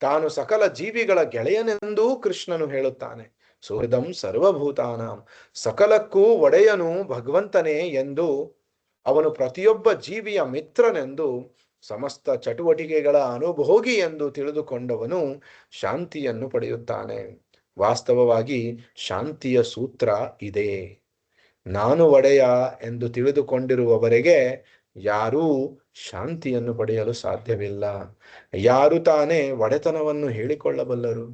ತಾನು ಸಕಲ ಜೀವಿಗಳ ಗೆಳೆಯನೆಂದೂ ಕೃಷ್ಣನು ಹೇಳುತ್ತಾನೆ. ಸುಹೃದಂ ಸರ್ವಭೂತಾನಾಂ, ಸಕಲಕ್ಕೂ ಒಡೆಯನು ಭಗವಂತನೇ ಎಂದು, ಅವನು ಪ್ರತಿಯೊಬ್ಬ ಜೀವಿಯ ಮಿತ್ರನೆಂದು, ಸಮಸ್ತ ಚಟುವಟಿಕೆಗಳ ಅನುಭೋಗಿ ಎಂದು ತಿಳಿದುಕೊಂಡವನು ಶಾಂತಿಯನ್ನು ಪಡೆಯುತ್ತಾನೆ. ವಾಸ್ತವವಾಗಿ ಶಾಂತಿಯ ಸೂತ್ರ ಇದೆ. ನಾನು ಒಡೆಯ ಎಂದು ತಿಳಿದುಕೊಂಡಿರುವವರೆಗೆ ಯಾರೂ ಶಾಂತಿಯನ್ನು ಪಡೆಯಲು ಸಾಧ್ಯವಿಲ್ಲ. ಯಾರು ತಾನೇ ಒಡೆತನವನ್ನು ಹೇಳಿಕೊಳ್ಳಬಲ್ಲರು?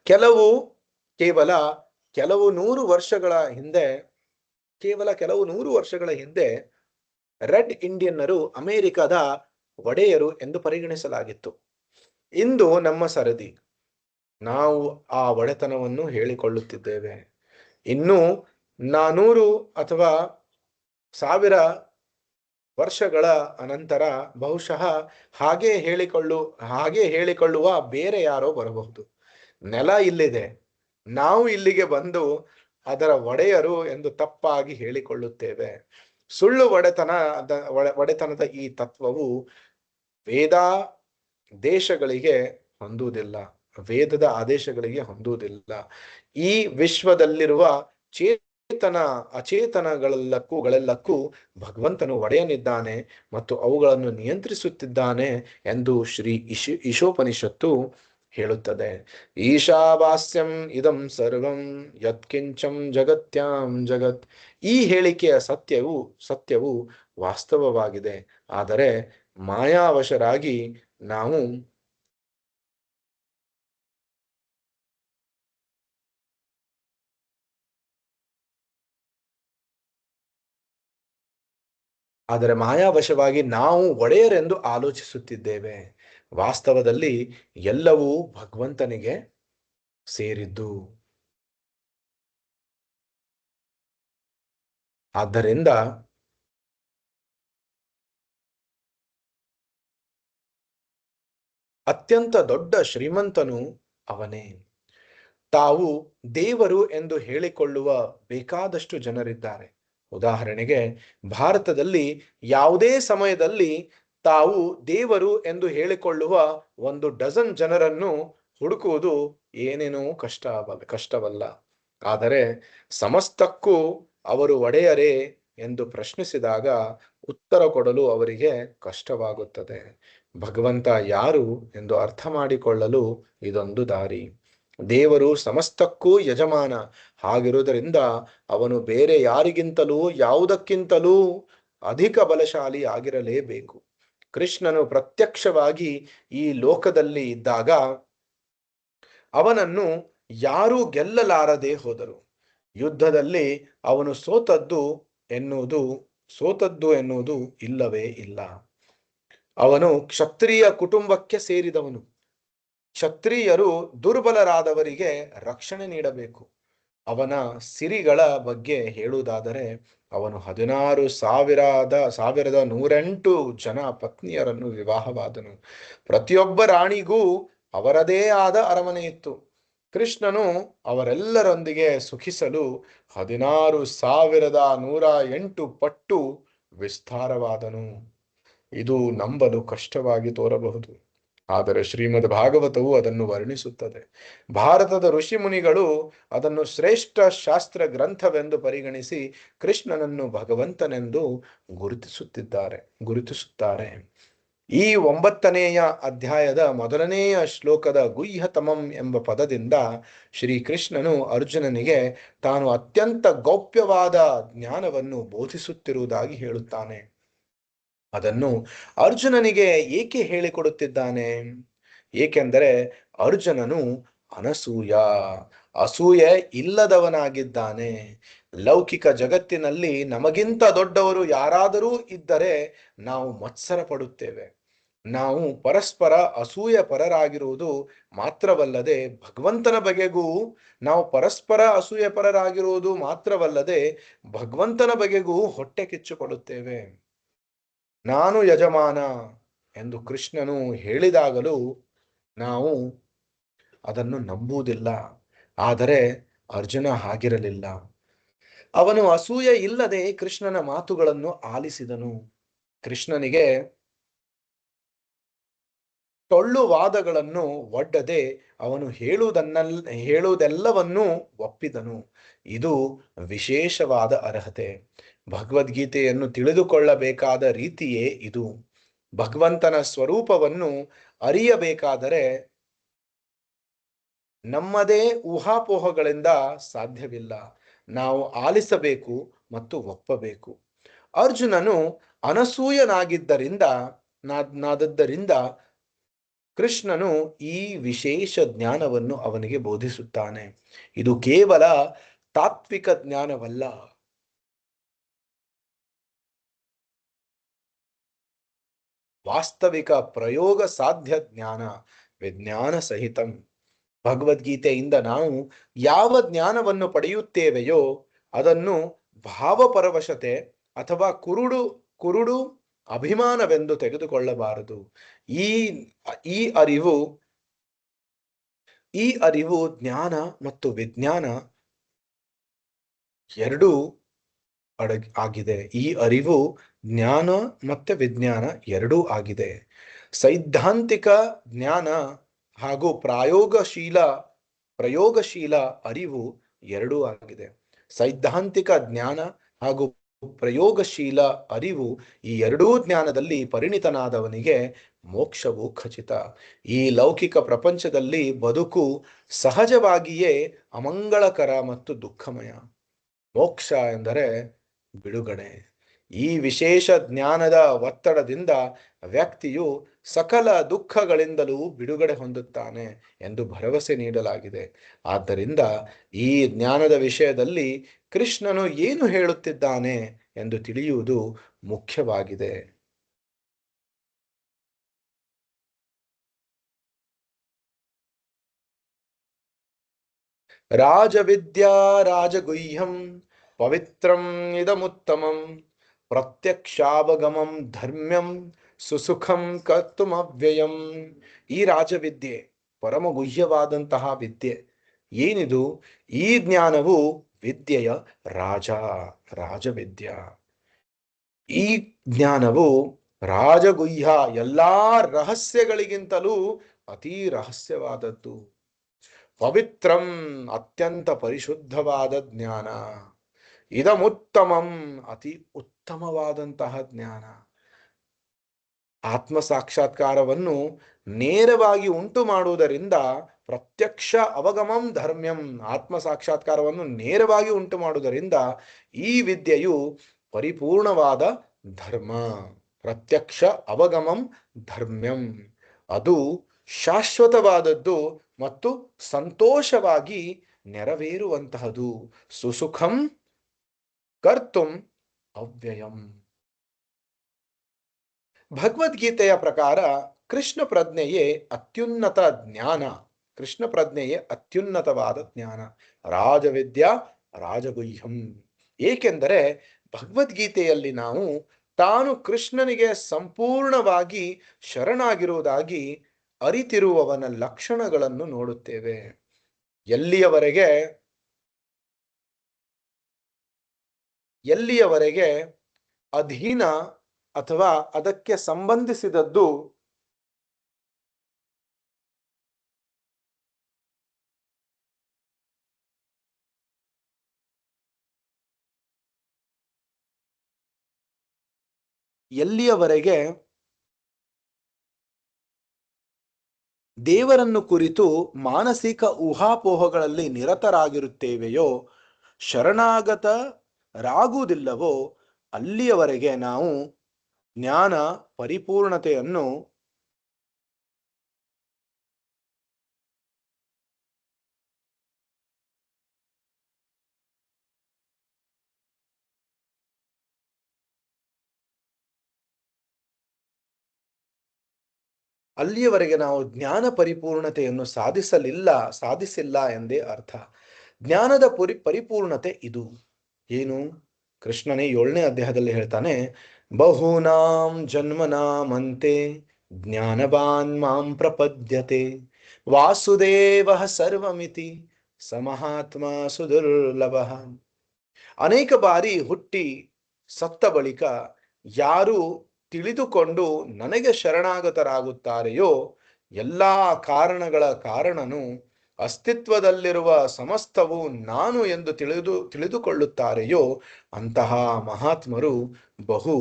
ಕೆಲವು ನೂರು ವರ್ಷಗಳ ಹಿಂದೆ ರೆಡ್ ಇಂಡಿಯನ್ನರು ಅಮೆರಿಕದ ಒಡೆಯರು ಎಂದು ಪರಿಗಣಿಸಲಾಗಿತ್ತು. ಇಂದು ನಮ್ಮ ಸರದಿ, ನಾವು ಆ ಒಡೆತನವನ್ನು ಹೇಳಿಕೊಳ್ಳುತ್ತಿದ್ದೇವೆ. ಇನ್ನು 400 ಅಥವಾ 1000 ವರ್ಷಗಳ ಅನಂತರ ಬಹುಶಃ ಹಾಗೆ ಹೇಳಿಕೊಳ್ಳುವ ಬೇರೆ ಯಾರೋ ಬರಬಹುದು. ನೆಲ ಇಲ್ಲಿದೆ, ನಾವು ಇಲ್ಲಿಗೆ ಬಂದು ಅದರ ಒಡೆಯರು ಎಂದು ತಪ್ಪಾಗಿ ಹೇಳಿಕೊಳ್ಳುತ್ತೇವೆ. ಸುಳ್ಳು ಒಡೆತನದ ಈ ತತ್ವವು ವೇದದ ಆದೇಶಗಳಿಗೆ ಹೊಂದುವುದಿಲ್ಲ. ಈ ವಿಶ್ವದಲ್ಲಿರುವ ಅಚೇತನಗಳೆಲ್ಲಕ್ಕೂ ಭಗವಂತನು ಒಡೆಯನಿದ್ದಾನೆ ಮತ್ತು ಅವುಗಳನ್ನು ನಿಯಂತ್ರಿಸುತ್ತಿದ್ದಾನೆ ಎಂದು ಶ್ರೀ ಈಶೋಪನಿಷತ್ತು ಹೇಳುತ್ತದೆ. ಈಶಾವಾಸ್ಯಂ ಇದಂ ಸರ್ವಂ ಯತ್ಕಿಂಚಂ ಜಗತ್ಯಾಂ ಜಗತ್. ಈ ಹೇಳಿಕೆಯ ಸತ್ಯವು ವಾಸ್ತವವಾಗಿದೆ. ಆದರೆ ಮಾಯಾವಶರಾಗಿ ನಾವು ಒಡೆಯರೆಂದು ಆಲೋಚಿಸುತ್ತಿದ್ದೇವೆ. ವಾಸ್ತವದಲ್ಲಿ ಎಲ್ಲವೂ ಭಗವಂತನಿಗೆ ಸೇರಿದ್ದು. ಆದ್ದರಿಂದ ಅತ್ಯಂತ ದೊಡ್ಡ ಶ್ರೀಮಂತನು ಅವನೇ. ತಾವು ದೇವರು ಎಂದು ಹೇಳಿಕೊಳ್ಳುವ ಬೇಕಾದಷ್ಟು ಜನರಿದ್ದಾರೆ. ಉದಾಹರಣೆಗೆ, ಭಾರತದಲ್ಲಿ ಯಾವುದೇ ಸಮಯದಲ್ಲಿ ತಾವು ದೇವರು ಎಂದು ಹೇಳಿಕೊಳ್ಳುವ 1 ಡಜನ್ ಜನರನ್ನು ಹುಡುಕುವುದು ಏನೇನೋ ಕಷ್ಟವಲ್ಲ. ಆದರೆ ಸಮಸ್ತಕ್ಕೂ ಅವರು ಒಡೆಯರೇ ಎಂದು ಪ್ರಶ್ನಿಸಿದಾಗ ಉತ್ತರ ಕೊಡಲು ಅವರಿಗೆ ಕಷ್ಟವಾಗುತ್ತದೆ. ಭಗವಂತ ಯಾರು ಎಂದು ಅರ್ಥ ಮಾಡಿಕೊಳ್ಳಲು ಇದೊಂದು ದಾರಿ. ದೇವರು ಸಮಸ್ತಕ್ಕೂ ಯಜಮಾನ. ಹಾಗಿರುವುದರಿಂದ ಅವನು ಬೇರೆ ಯಾರಿಗಿಂತಲೂ ಯಾವುದಕ್ಕಿಂತಲೂ ಅಧಿಕ ಬಲಶಾಲಿ ಆಗಿರಲೇಬೇಕು. ಕೃಷ್ಣನು ಪ್ರತ್ಯಕ್ಷವಾಗಿ ಈ ಲೋಕದಲ್ಲಿ ಇದ್ದಾಗ ಅವನನ್ನು ಯಾರೂ ಗೆಲ್ಲಲಾರದೆ ಹೋದರು. ಯುದ್ಧದಲ್ಲಿ ಅವನು ಸೋತದ್ದು ಎನ್ನುವುದು ಇಲ್ಲವೇ ಇಲ್ಲ. ಅವನು ಕ್ಷತ್ರಿಯ ಕುಟುಂಬಕ್ಕೆ ಸೇರಿದವನು. ಕ್ಷತ್ರಿಯರು ದುರ್ಬಲರಾದವರಿಗೆ ರಕ್ಷಣೆ ನೀಡಬೇಕು. ಅವನ ಸಿರಿಗಳ ಬಗ್ಗೆ ಹೇಳುವುದಾದರೆ, ಅವನು 16,108 ಜನ ಪತ್ನಿಯರನ್ನು ವಿವಾಹವಾದನು. ಪ್ರತಿಯೊಬ್ಬ ರಾಣಿಗೂ ಅವರದೇ ಆದ ಅರಮನೆ ಇತ್ತು. ಕೃಷ್ಣನು ಅವರೆಲ್ಲರೊಂದಿಗೆ ಸುಖಿಸಲು 16,108 ಪಟ್ಟು ವಿಸ್ತಾರವಾದನು. ಇದು ನಂಬಲು ಕಷ್ಟವಾಗಿ ತೋರಬಹುದು, ಆದರೆ ಶ್ರೀಮದ್ ಭಾಗವತವು ಅದನ್ನು ವರ್ಣಿಸುತ್ತದೆ. ಭಾರತದ ಋಷಿ ಮುನಿಗಳು ಅದನ್ನು ಶ್ರೇಷ್ಠ ಶಾಸ್ತ್ರ ಗ್ರಂಥವೆಂದು ಪರಿಗಣಿಸಿ ಕೃಷ್ಣನನ್ನು ಭಗವಂತನೆಂದು ಗುರುತಿಸುತ್ತಾರೆ. ಈ 9ನೆಯ ಅಧ್ಯಾಯದ 1ನೆಯ ಶ್ಲೋಕದ ಗುಹ್ಯತಮಂ ಎಂಬ ಪದದಿಂದ ಶ್ರೀಕೃಷ್ಣನು ಅರ್ಜುನನಿಗೆ ತಾನು ಅತ್ಯಂತ ಗೌಪ್ಯವಾದ ಜ್ಞಾನವನ್ನು ಬೋಧಿಸುತ್ತಿರುವುದಾಗಿ ಹೇಳುತ್ತಾನೆ. ಅದನ್ನು ಅರ್ಜುನನಿಗೆ ಏಕೆ ಹೇಳಿಕೊಡುತ್ತಿದ್ದಾನೆ? ಏಕೆಂದರೆ ಅರ್ಜುನನು ಅಸೂಯೆ ಇಲ್ಲದವನಾಗಿದ್ದಾನೆ. ಲೌಕಿಕ ಜಗತ್ತಿನಲ್ಲಿ ನಮಗಿಂತ ದೊಡ್ಡವರು ಯಾರಾದರೂ ಇದ್ದರೆ ನಾವು ಮತ್ಸರ ಪಡುತ್ತೇವೆ. ನಾವು ಪರಸ್ಪರ ಅಸೂಯೆ ಪರರಾಗಿರುವುದು ಮಾತ್ರವಲ್ಲದೆ ಭಗವಂತನ ಬಗೆಗೂ ಹೊಟ್ಟೆ ಕಿಚ್ಚುಕೊಳ್ಳುತ್ತೇವೆ. ನಾನು ಯಜಮಾನ ಎಂದು ಕೃಷ್ಣನು ಹೇಳಿದಾಗಲೂ ನಾವು ಅದನ್ನು ನಂಬುವುದಿಲ್ಲ. ಆದರೆ ಅರ್ಜುನ ಹಾಗಿರಲಿಲ್ಲ. ಅವನು ಅಸೂಯೆ ಇಲ್ಲದೆ ಕೃಷ್ಣನ ಮಾತುಗಳನ್ನು ಆಲಿಸಿದನು. ಕೃಷ್ಣನಿಗೆ ಟೊಳ್ಳುವಾದಗಳನ್ನು ಒಡ್ಡದೆ ಅವನು ಹೇಳುವುದೆಲ್ಲವನ್ನೂ ಒಪ್ಪಿದನು. ಇದು ವಿಶೇಷವಾದ ಅರ್ಹತೆ. ಭಗವದ್ಗೀತೆಯನ್ನು ತಿಳಿದುಕೊಳ್ಳಬೇಕಾದ ರೀತಿಯೇ ಇದು. ಭಗವಂತನ ಸ್ವರೂಪವನ್ನು ಅರಿಯಬೇಕಾದರೆ ನಮ್ಮದೇ ಊಹಾಪೋಹಗಳಿಂದ ಸಾಧ್ಯವಿಲ್ಲ. ನಾವು ಆಲಿಸಬೇಕು ಮತ್ತು ಒಪ್ಪಬೇಕು. ಅರ್ಜುನನು ಅನಸೂಯನಾಗಿದ್ದರಿಂದ ಕೃಷ್ಣನು ಈ ವಿಶೇಷ ಜ್ಞಾನವನ್ನು ಅವನಿಗೆ ಬೋಧಿಸುತ್ತಾನೆ. ಇದು ಕೇವಲ ತಾತ್ವಿಕ ಜ್ಞಾನವಲ್ಲ, ವಾಸ್ತವಿಕ ಪ್ರಯೋಗ ಸಾಧ್ಯ ಜ್ಞಾನ, ವಿಜ್ಞಾನ ಸಹಿತಂ. ಭಗವದ್ಗೀತೆಯಿಂದ ನಾವು ಯಾವ ಜ್ಞಾನವನ್ನು ಪಡೆಯುತ್ತೇವೆಯೋ ಅದನ್ನು ಭಾವಪರವಶತೆ ಅಥವಾ ಕುರುಡು ಅಭಿಮಾನವೆಂದು ತೆಗೆದುಕೊಳ್ಳಬಾರದು. ಈ ಅರಿವು ಜ್ಞಾನ ಮತ್ತು ವಿಜ್ಞಾನ ಎರಡೂ ಆಗಿದೆ. ಈ ಅರಿವು ಜ್ಞಾನ ಮತ್ತೆ ವಿಜ್ಞಾನ ಎರಡೂ ಆಗಿದೆ. ಸೈದ್ಧಾಂತಿಕ ಜ್ಞಾನ ಹಾಗೂ ಪ್ರಯೋಗಶೀಲ ಅರಿವು ಎರಡೂ ಆಗಿದೆ. ಸೈದ್ಧಾಂತಿಕ ಜ್ಞಾನ ಹಾಗೂ ಪ್ರಯೋಗಶೀಲ ಅರಿವು, ಈ ಎರಡೂ ಜ್ಞಾನದಲ್ಲಿ ಪರಿಣಿತನಾದವನಿಗೆ ಮೋಕ್ಷವು ಖಚಿತ. ಈ ಲೌಕಿಕ ಪ್ರಪಂಚದಲ್ಲಿ ಬದುಕು ಸಹಜವಾಗಿಯೇ ಅಮಂಗಳಕರ ಮತ್ತು ದುಃಖಮಯ. ಮೋಕ್ಷ ಎಂದರೆ ಬಿಡುಗಡೆ. ಈ ವಿಶೇಷ ಜ್ಞಾನದ ಒತ್ತಡದಿಂದ ವ್ಯಕ್ತಿಯು ಸಕಲ ದುಃಖಗಳಿಂದಲೂ ಬಿಡುಗಡೆ ಹೊಂದುತ್ತಾನೆ ಎಂದು ಭರವಸೆ ನೀಡಲಾಗಿದೆ. ಆದ್ದರಿಂದ ಈ ಜ್ಞಾನದ ವಿಷಯದಲ್ಲಿ ಕೃಷ್ಣನು ಏನು ಹೇಳುತ್ತಿದ್ದಾನೆ ಎಂದು ತಿಳಿಯುವುದು ಮುಖ್ಯವಾಗಿದೆ. ರಾಜವಿದ್ಯಾ ರಾಜಗುಹ್ಯಂ ಪವಿತ್ರಂ ಇದಮುತ್ತಮಂ ಪ್ರತ್ಯಕ್ಷಾವಗಮಂ ಧರ್ಮ್ಯಂ ಸುಸುಖಂ ಕರ್ತುಮವ್ಯಯಂ. ಈ ರಾಜವಿದ್ಯೆ ಪರಮಗುಹ್ಯವಾದಂತಹ ವಿದ್ಯೆ ಏನಿದು? ಈ ಜ್ಞಾನವು ವಿದ್ಯೆಯ ರಾಜ, ರಾಜವಿದ್ಯಾ. ಈ ಜ್ಞಾನವು ರಾಜಗುಹ್ಯ, ಎಲ್ಲಾ ರಹಸ್ಯಗಳಿಗಿಂತಲೂ ಅತಿ ರಹಸ್ಯವಾದದ್ದು. ಪವಿತ್ರಂ, ಅತ್ಯಂತ ಪರಿಶುದ್ಧವಾದ ಜ್ಞಾನ. ಇದಮುತ್ತಮಂ, ಅತಿ ಉತ್ತಮವಾದಂತಹ ಜ್ಞಾನ. ಆತ್ಮ ಸಾಕ್ಷಾತ್ಕಾರವನ್ನು ನೇರವಾಗಿ ಉಂಟು ಮಾಡುವುದರಿಂದ, ಪ್ರತ್ಯಕ್ಷ ಅವಗಮಂ ಧರ್ಮ್ಯಂ, ಆತ್ಮ ಸಾಕ್ಷಾತ್ಕಾರವನ್ನು ನೇರವಾಗಿ ಉಂಟು ಮಾಡುವುದರಿಂದ ಈ ವಿದ್ಯೆಯು ಪರಿಪೂರ್ಣವಾದ ಧರ್ಮ. ಪ್ರತ್ಯಕ್ಷ ಅವಗಮಂ ಧರ್ಮ್ಯಂ, ಅದು ಶಾಶ್ವತವಾದದ್ದು ಮತ್ತು ಸಂತೋಷವಾಗಿ ನೆರವೇರುವಂತಹದು. ಸುಸುಖಂ ಕರ್ತುಂ ಅವ್ಯಯಂ. ಭಗವದ್ಗೀತೆಯ ಪ್ರಕಾರ ಕೃಷ್ಣ ಪ್ರಜ್ಞೆಯೇ ಅತ್ಯುನ್ನತ ಜ್ಞಾನ. ಕೃಷ್ಣ ಪ್ರಜ್ಞೆಯೇ ಅತ್ಯುನ್ನತವಾದ ಜ್ಞಾನ, ರಾಜವಿದ್ಯಾ ರಾಜಗುಹ್ಯಂ. ಏಕೆಂದರೆ ಭಗವದ್ಗೀತೆಯಲ್ಲಿ ನಾವು ತಾನು ಕೃಷ್ಣನಿಗೆ ಸಂಪೂರ್ಣವಾಗಿ ಶರಣಾಗಿರುವುದಾಗಿ ಅರಿತಿರುವವನ ಲಕ್ಷಣಗಳನ್ನು ನೋಡುತ್ತೇವೆ. ಎಲ್ಲಿಯವರೆಗೆ ಅಧೀನ ಅಥವಾ ಅದಕ್ಕೆ ಸಂಬಂಧಿಸಿದದ್ದು ಎಲ್ಲಿಯವರೆಗೆ ದೇವರನ್ನು ಕುರಿತು ಮಾನಸಿಕ ಊಹಾಪೋಹಗಳಲ್ಲಿ ನಿರತರಾಗಿರುತ್ತೇವೆಯೋ, ಶರಣಾಗತರಾಗುವುದಿಲ್ಲವೋ, ಅಲ್ಲಿಯವರೆಗೆ ನಾವು ಜ್ಞಾನ ಪರಿಪೂರ್ಣತೆಯನ್ನು ಸಾಧಿಸಿಲ್ಲ ಎಂದೇ ಅರ್ಥ. ಜ್ಞಾನದ ಪರಿಪೂರ್ಣತೆ ಇದು ಏನು? ಕೃಷ್ಣನೇ 7ನೇ ಅಧ್ಯಾಯದಲ್ಲಿ ಹೇಳ್ತಾನೆ, ಬಹೂನಾಂ ಜನ್ಮನಾಮಂತೆ ಜ್ಞಾನವಾನ್ ಮಾಂ ಪ್ರಪದ್ಯತೆ ವಾಸುದೇವ ಸರ್ವಮಿತಿ ಸಮಹಾತ್ಮ ಸುದುರ್ಲಭ. ಅನೇಕ ಬಾರಿ ಹುಟ್ಟಿ ಸತ್ತ ಬಳಿಕ ಯಾರು ತಿಳಿದುಕೊಂಡು ನನಗೆ ಶರಣಾಗತರಾಗುತ್ತಾರೆಯೋ, ಎಲ್ಲಾ ಕಾರಣಗಳ ಕಾರಣನು, ಅಸ್ತಿತ್ವದಲ್ಲಿರುವ ಸಮಸ್ತವು ನಾನು ಎಂದು ತಿಳಿದುಕೊಳ್ಳುತ್ತಾರೆಯೋ ಅಂತಹ ಮಹಾತ್ಮರು ಬಹು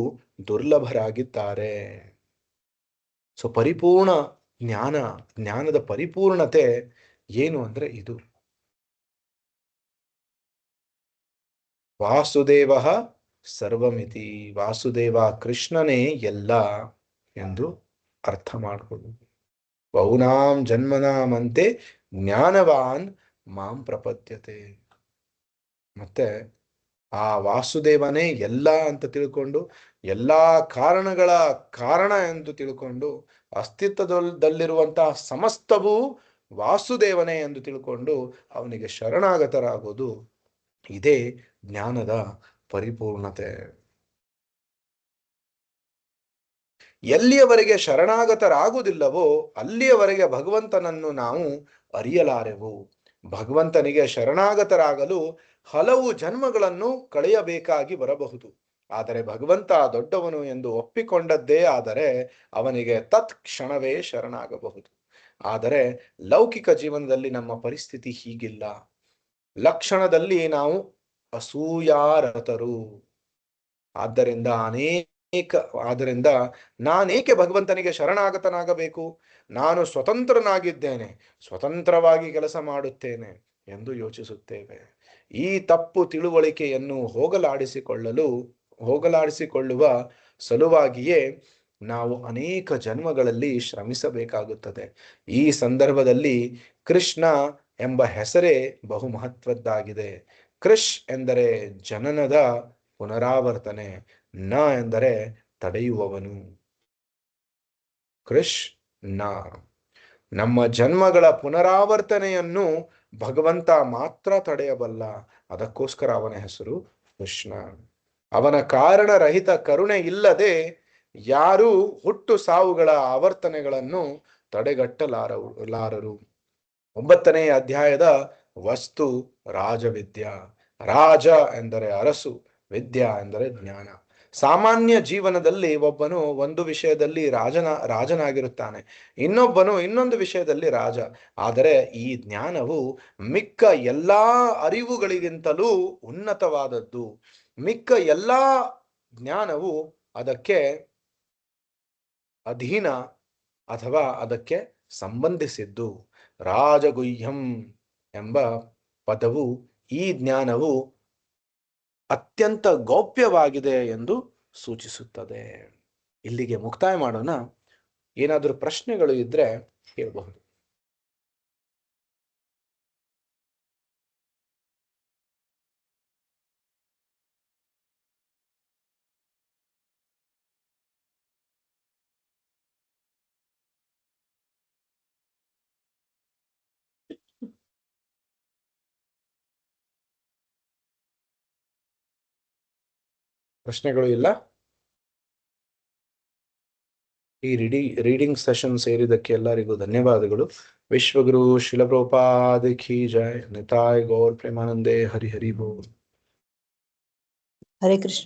ದುರ್ಲಭರಾಗಿದ್ದಾರೆ. ಪರಿಪೂರ್ಣ ಜ್ಞಾನದ ಪರಿಪೂರ್ಣತೆ ಏನು ಅಂದ್ರೆ ಇದು. ವಾಸುದೇವ ಸರ್ವಮಿತಿ, ವಾಸುದೇವ ಕೃಷ್ಣನೇ ಎಲ್ಲ ಎಂದು ಅರ್ಥ ಮಾಡಿಕೊಳ್ಳುವುದು. ಬಹುನಾಂ ಜನ್ಮನಾಮಂತೆ ಜ್ಞಾನವಾನ್ ಮಾಂ ಪ್ರಪದ್ಯತೆ. ಮತ್ತೆ ಆ ವಾಸುದೇವನೇ ಎಲ್ಲ ಅಂತ ತಿಳ್ಕೊಂಡು, ಎಲ್ಲಾ ಕಾರಣಗಳ ಕಾರಣ ಎಂದು ತಿಳ್ಕೊಂಡು, ಅಸ್ತಿತ್ವದಲ್ಲಿರುವಂತಹ ಸಮಸ್ತವೂ ವಾಸುದೇವನೇ ಎಂದು ತಿಳ್ಕೊಂಡು ಅವನಿಗೆ ಶರಣಾಗತರಾಗೋದು, ಇದೇ ಜ್ಞಾನದ ಪರಿಪೂರ್ಣತೆ. ಎಲ್ಲಿಯವರೆಗೆ ಶರಣಾಗತರಾಗುವುದಿಲ್ಲವೋ ಅಲ್ಲಿಯವರೆಗೆ ಭಗವಂತನನ್ನು ನಾವು ಅರಿಯಲಾರೆವು. ಭಗವಂತನಿಗೆ ಶರಣಾಗತರಾಗಲು ಹಲವು ಜನ್ಮಗಳನ್ನು ಕಳೆಯಬೇಕಾಗಿ ಬರಬಹುದು. ಆದರೆ ಭಗವಂತ ದೊಡ್ಡವನು ಎಂದು ಒಪ್ಪಿಕೊಂಡದ್ದೇ ಆದರೆ ಅವನಿಗೆ ತತ್ಕ್ಷಣವೇ ಶರಣಾಗಬಹುದು. ಆದರೆ ಲೌಕಿಕ ಜೀವನದಲ್ಲಿ ನಮ್ಮ ಪರಿಸ್ಥಿತಿ ಹೀಗಿಲ್ಲ. ಲಕ್ಷಣದಲ್ಲಿ ನಾವು ಅಸೂಯಾರತರು. ಆದ್ದರಿಂದ ಆದ್ದರಿಂದ ನಾನೇಕೆ ಭಗವಂತನಿಗೆ ಶರಣಾಗತನಾಗಬೇಕು? ನಾನು ಸ್ವತಂತ್ರನಾಗಿದ್ದೇನೆ, ಸ್ವತಂತ್ರವಾಗಿ ಕೆಲಸ ಮಾಡುತ್ತೇನೆ ಎಂದು ಯೋಚಿಸುತ್ತೇವೆ. ಈ ತಪ್ಪು ತಿಳುವಳಿಕೆಯನ್ನು ಹೋಗಲಾಡಿಸಿಕೊಳ್ಳುವ ಸಲುವಾಗಿಯೇ ನಾವು ಅನೇಕ ಜನ್ಮಗಳಲ್ಲಿ ಶ್ರಮಿಸಬೇಕಾಗುತ್ತದೆ. ಈ ಸಂದರ್ಭದಲ್ಲಿ ಕೃಷ್ಣ ಎಂಬ ಹೆಸರೇ ಬಹು ಮಹತ್ವದ್ದಾಗಿದೆ. ಕೃಷ್ ಎಂದರೆ ಜನನದ ಪುನರಾವರ್ತನೆ, ನ ಎಂದರೆ ತಡೆಯುವವನು. ಕೃಷ್ ನ ನಮ್ಮ ಜನ್ಮಗಳ ಪುನರಾವರ್ತನೆಯನ್ನು ಭಗವಂತ ಮಾತ್ರ ತಡೆಯಬಲ್ಲ. ಅದಕ್ಕೋಸ್ಕರ ಅವನ ಹೆಸರು ಕೃಷ್ಣ. ಅವನ ಕಾರಣರಹಿತ ಕರುಣೆ ಇಲ್ಲದೆ ಯಾರೂ ಹುಟ್ಟು ಸಾವುಗಳ ಆವರ್ತನೆಗಳನ್ನು ತಡೆಗಟ್ಟಲಾರರು. 9ನೇ ಅಧ್ಯಾಯದ ವಸ್ತು ರಾಜವಿದ್ಯಾ. ರಾಜ ಎಂದರೆ ಅರಸು, ವಿದ್ಯಾ ಎಂದರೆ ಜ್ಞಾನ. ಸಾಮಾನ್ಯ ಜೀವನದಲ್ಲಿ ಒಬ್ಬನು ಒಂದು ವಿಷಯದಲ್ಲಿ ರಾಜನಾಗಿರುತ್ತಾನೆ, ಇನ್ನೊಬ್ಬನು ಇನ್ನೊಂದು ವಿಷಯದಲ್ಲಿ ರಾಜ. ಆದರೆ ಈ ಜ್ಞಾನವು ಮಿಕ್ಕ ಎಲ್ಲಾ ಅರಿವುಗಳಿಗಿಂತಲೂ ಉನ್ನತವಾದದ್ದು. ಮಿಕ್ಕ ಎಲ್ಲಾ ಜ್ಞಾನವು ಅದಕ್ಕೆ ಅಧೀನ ಅಥವಾ ಅದಕ್ಕೆ ಸಂಬಂಧಿಸಿದ್ದು. ರಾಜಗುಹ್ಯಂ ಎಂಬ ಪದವು ಈ ಜ್ಞಾನವು ಅತ್ಯಂತ ಗೌಪ್ಯವಾಗಿದೆ ಎಂದು ಸೂಚಿಸುತ್ತದೆ. ಇಲ್ಲಿಗೆ ಮುಕ್ತಾಯ ಮಾಡೋಣ. ಏನಾದರೂ ಪ್ರಶ್ನೆಗಳು ಇದ್ರೆ ಕೇಳಬಹುದು. ಪ್ರಶ್ನೆಗಳು ಇಲ್ಲ? ಈ ರೀಡಿಂಗ್ ಸೆಷನ್ ಸೇರಿದಕ್ಕೆ ಎಲ್ಲರಿಗೂ ಧನ್ಯವಾದಗಳು. ವಿಶ್ವಗುರು ಶ್ರೀಲ ಪ್ರಭುಪಾದ ಕಿ ಜೈ. ನಿತಾಯ್ ಗೌರ್ ಪ್ರೇಮಾನಂದೇ. ಹರಿ ಹರಿ ಬೋಲ್. ಹರೇ ಕೃಷ್ಣ.